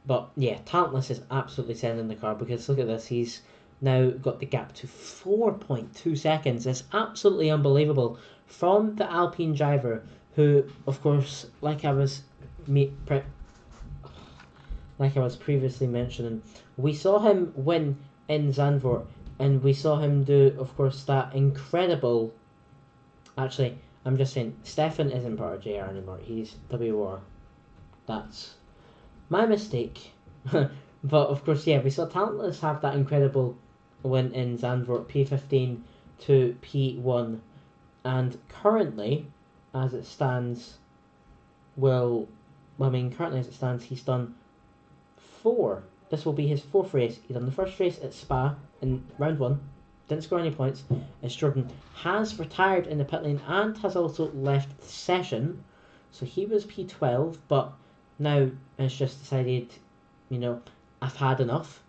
But yeah, Talentless is absolutely sending the car because look at this, he's now got the gap to 4.2 seconds. It's absolutely unbelievable from the Alpine driver who, of course, like I was previously mentioning, we saw him win in Zandvoort and we saw him do, of course, that incredible... Actually, I'm just saying, Stefan isn't part of JR anymore, he's WOR. That's my mistake. But of course, yeah, we saw Talentless have that incredible win in Zandvoort, P15 to P1, and currently, as it stands, he's done 4. This will be his 4th race. He done the first race at Spa in round 1, didn't score any points, as Jordan has retired in the pit lane and has also left the session, so he was P12, but now has just decided, I've had enough,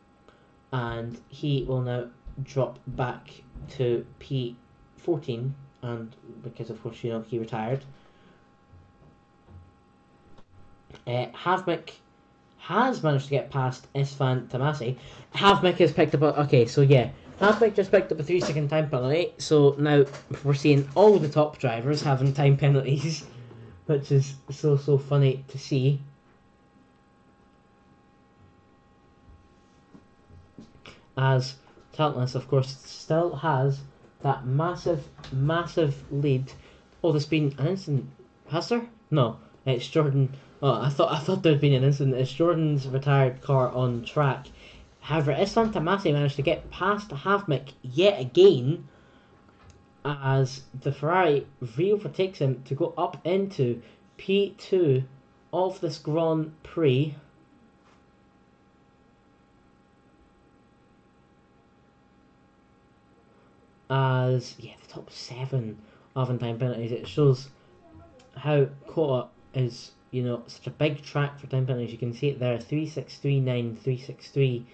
and he will now drop back to P14, and because of course he retired. Havmik has managed to get past Istvan Tamasi. Havmik has picked up Havmik just picked up a 3-second time penalty, so now we're seeing all the top drivers having time penalties, which is so funny to see. As Talentless, of course, still has that massive lead. Oh, there's been an incident. Has there? No, it's Jordan. Oh, I thought there'd been an incident. It's Jordan's retired car on track. However, Istvan Tamasi managed to get past Havmik yet again, as the Ferrari re-overtakes him to go up into P2 of this Grand Prix. As the top 7 having time penalties, it shows how Kota is such a big track for time penalties. You can see it there, 3639, 363.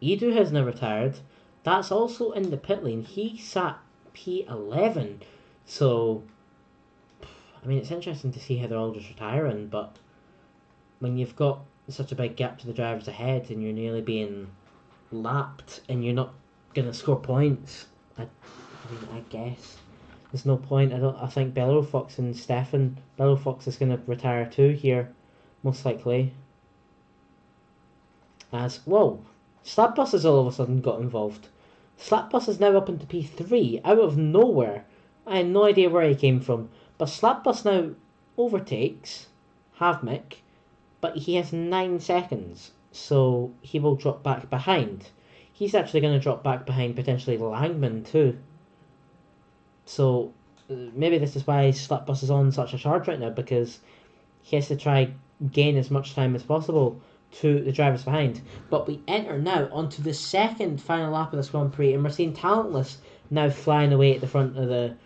Edu has now retired. That's also in the pit lane. He sat P11, so I mean it's interesting to see how they're all just retiring, but when you've got such a big gap to the drivers ahead and you're nearly being lapped and you're not gonna score points, I guess there's no point. I think Bellerofox and Stefan. Bellerofox is going to retire too here, most likely. As Slapbus has all of a sudden got involved. Slapbus is now up into P3 out of nowhere. I had no idea where he came from, but Slapbus now overtakes Havmik, but he has 9 seconds, so he will drop back behind. He's actually going to drop back behind potentially Langman too. So maybe this is why Slapbus is on such a charge right now, because he has to try gain as much time as possible to the drivers behind. But we enter now onto the second final lap of this Grand Prix, and we're seeing Talentless now flying away at the front of the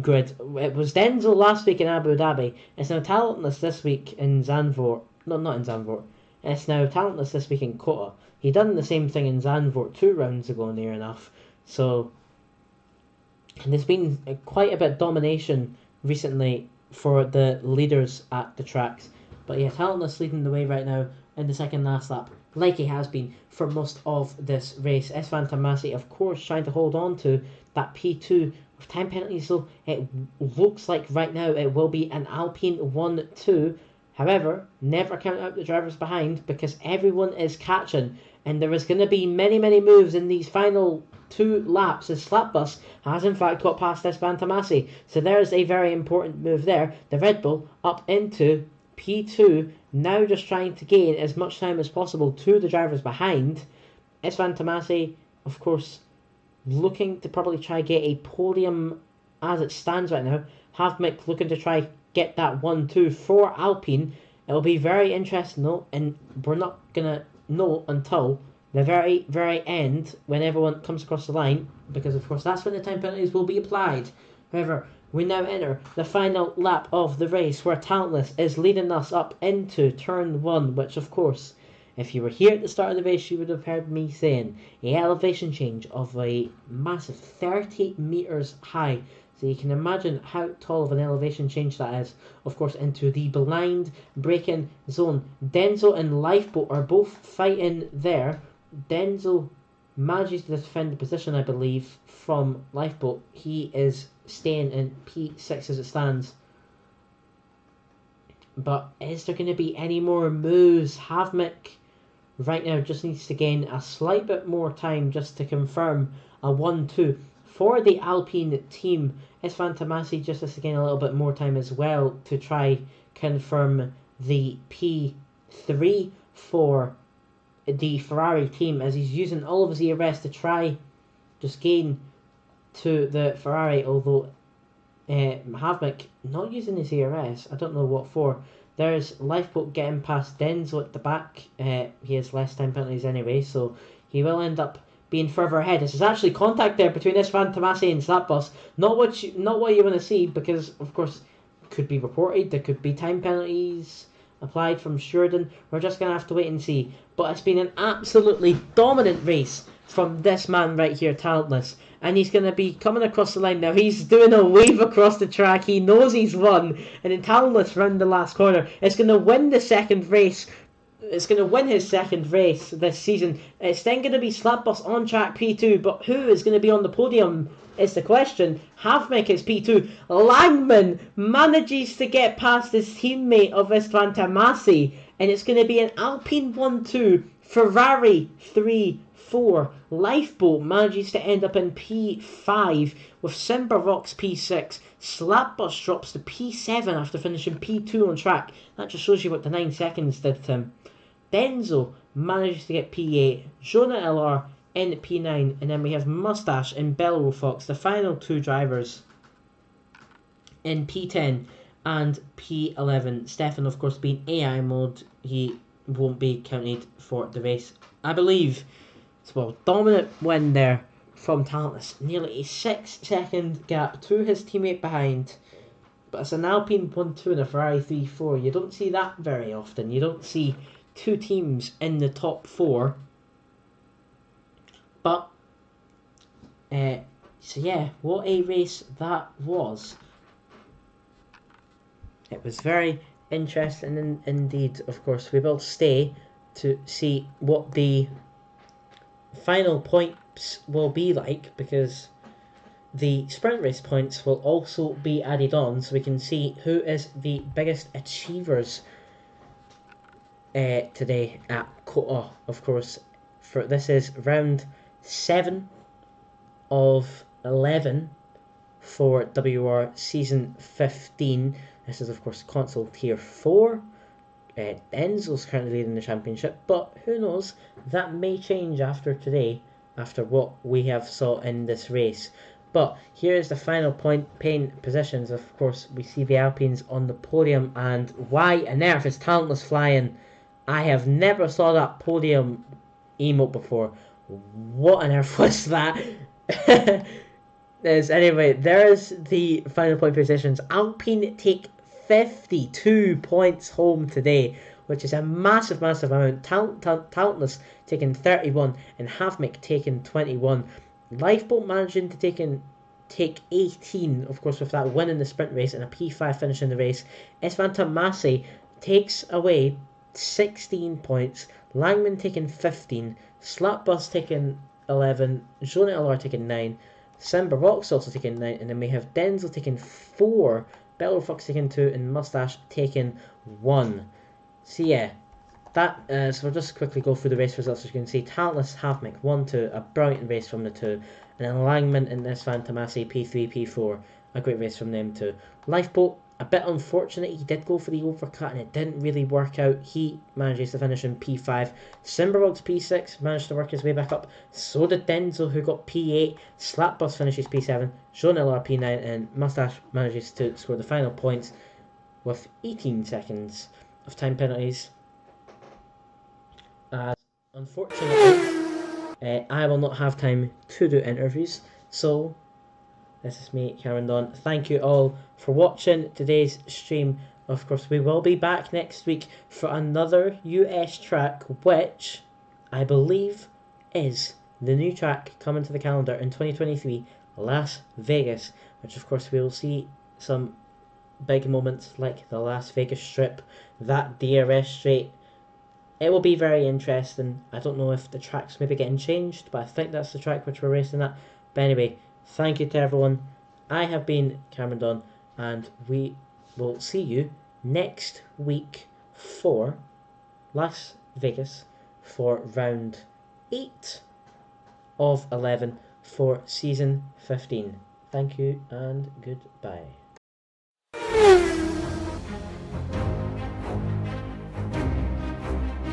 grid. It was Denzel last week in Abu Dhabi. It's now Talentless this week in Zandvoort. No, not in Zandvoort. It's now Talentless this week in Kota. He done the same thing in Zandvoort 2 rounds ago, near enough. So, and there's been quite a bit of domination recently for the leaders at the tracks. But yeah, Talentless leading the way right now in the second last lap, like he has been for most of this race. F1 Tomasi, of course, trying to hold on to that P2 with time penalties, so it looks like right now it will be an Alpine 1-2. However, never count out the drivers behind, because everyone is catching, and there is going to be many moves in these final 2 laps as Slapbus has in fact got past F1 Tomasi. So there's a very important move there. The Red Bull up into P2, now just trying to gain as much time as possible to the drivers behind. F1 Tomasi, of course, looking to probably try get a podium as it stands right now. Havmik looking to try get that 1-2 for Alpine. It'll be very interesting though, and we're not gonna know until the very end when everyone comes across the line, because of course that's when the time penalties will be applied. However, we now enter the final lap of the race, where Talentless is leading us up into turn 1, which of course, if you were here at the start of the race, you would have heard me saying a elevation change of a massive 30 meters high. So you can imagine how tall of an elevation change that is. Of course, into the blind braking zone. Denzel and Lifeboat are both fighting there. Denzel manages to defend the position, I believe, from Lifeboat. He is staying in P6 as it stands. But is there going to be any more moves? Havmik right now just needs to gain a slight bit more time just to confirm a 1-2 for the Alpine team. F1 Tomasi just has to gain a little bit more time as well to try confirm the P3 for the Ferrari team, as he's using all of his ERS to try just gain to the Ferrari, although Havmik not using his ERS, I don't know what for. There's Lifeboat getting past Denzel at the back. He has less time penalties anyway, so he will end up being further ahead. This is actually contact there between F1 Tomasi and Slapbus. Not what you want to see, because of course it could be reported. There could be time penalties applied from Sheridan. We're just going to have to wait and see. But it's been an absolutely dominant race from this man right here, Talentless. And he's going to be coming across the line now. He's doing a wave across the track. He knows he's won. And then Talentless round the last corner. It's going to win the second race. It's going to win his second race this season. It's then going to be Slapbus on track P2. But who is going to be on the podium is the question. Havmik is P2. Langman manages to get past his teammate of F1 Tomasi. And it's going to be an Alpine 1-2. Ferrari 3-4. Lifeboat manages to end up in P5 with Simba Rocks P6. Slapbus drops to P7 after finishing P2 on track. That just shows you what the 9 seconds did to him. Denzel manages to get P8. Jonah LR in P9. And then we have Mustache and Belro Fox, the final 2 drivers, in P10 and P11. Stefan, of course, being AI mode, he won't be counted for the race, I believe. So, dominant win there from Talentless. Nearly a 6-second gap to his teammate behind. But it's an Alpine 1-2 and a Ferrari 3-4. You don't see that very often. You don't see 2 teams in the top 4. But, so yeah, what a race that was. It was very interesting indeed. Of course, we will stay to see what the final points will be like, because the sprint race points will also be added on, so we can see who is the biggest achievers today at Kota. Of course, for this is round 7 of 11 for WOR season 15. This is of course console tier 4. Denzel's currently leading the championship, but who knows, that may change after today, after what we have saw in this race. But here is the final point paying positions. Of course, we see the Alpines on the podium, and why on earth is Talentless flying I have never saw that podium emote before. What on earth was that? Anyway, there's the final point positions. Alpine take 52 points home today, which is a massive, massive amount. Talentless taking 31 and Havmik taking 21. Lifeboat managing to take 18, of course, with that win in the sprint race and a P5 finish in the race. Esvan Tamasi takes away 16 points. Langman taking 15. Slapbus taking 11. Jonah LR taking 9. Simba Rock's also taking 9. And then we have Denzel taking 4. Bello Fox taking 2. And Mustache taking 1. So yeah, so we'll just quickly go through the race results. As you can see, Talentless Havmik 1-2, a brilliant race from the two. And then Langman and Esvan Tamasi P3, P4, a great race from them too. Lifeboat, a bit unfortunate. He did go for the overcut and it didn't really work out. He manages to finish in P5. Simberwog's P6 managed to work his way back up. So did Denzel, who got P8. Slapbus finishes P7. Sean LR P9, and Mustache manages to score the final points with 18 seconds of time penalties. As unfortunately, I will not have time to do interviews, so this is me, Cameron Don. Thank you all for watching today's stream. Of course, we will be back next week for another US track, which I believe is the new track coming to the calendar in 2023, Las Vegas, which of course we will see some big moments like the Las Vegas Strip, that DRS straight. It will be very interesting. I don't know if the track's maybe getting changed, but I think that's the track which we're racing at. But anyway, thank you to everyone. I have been Cameron Dunn, and we will see you next week for Las Vegas for round 8 of 11 for season 15. Thank you and goodbye.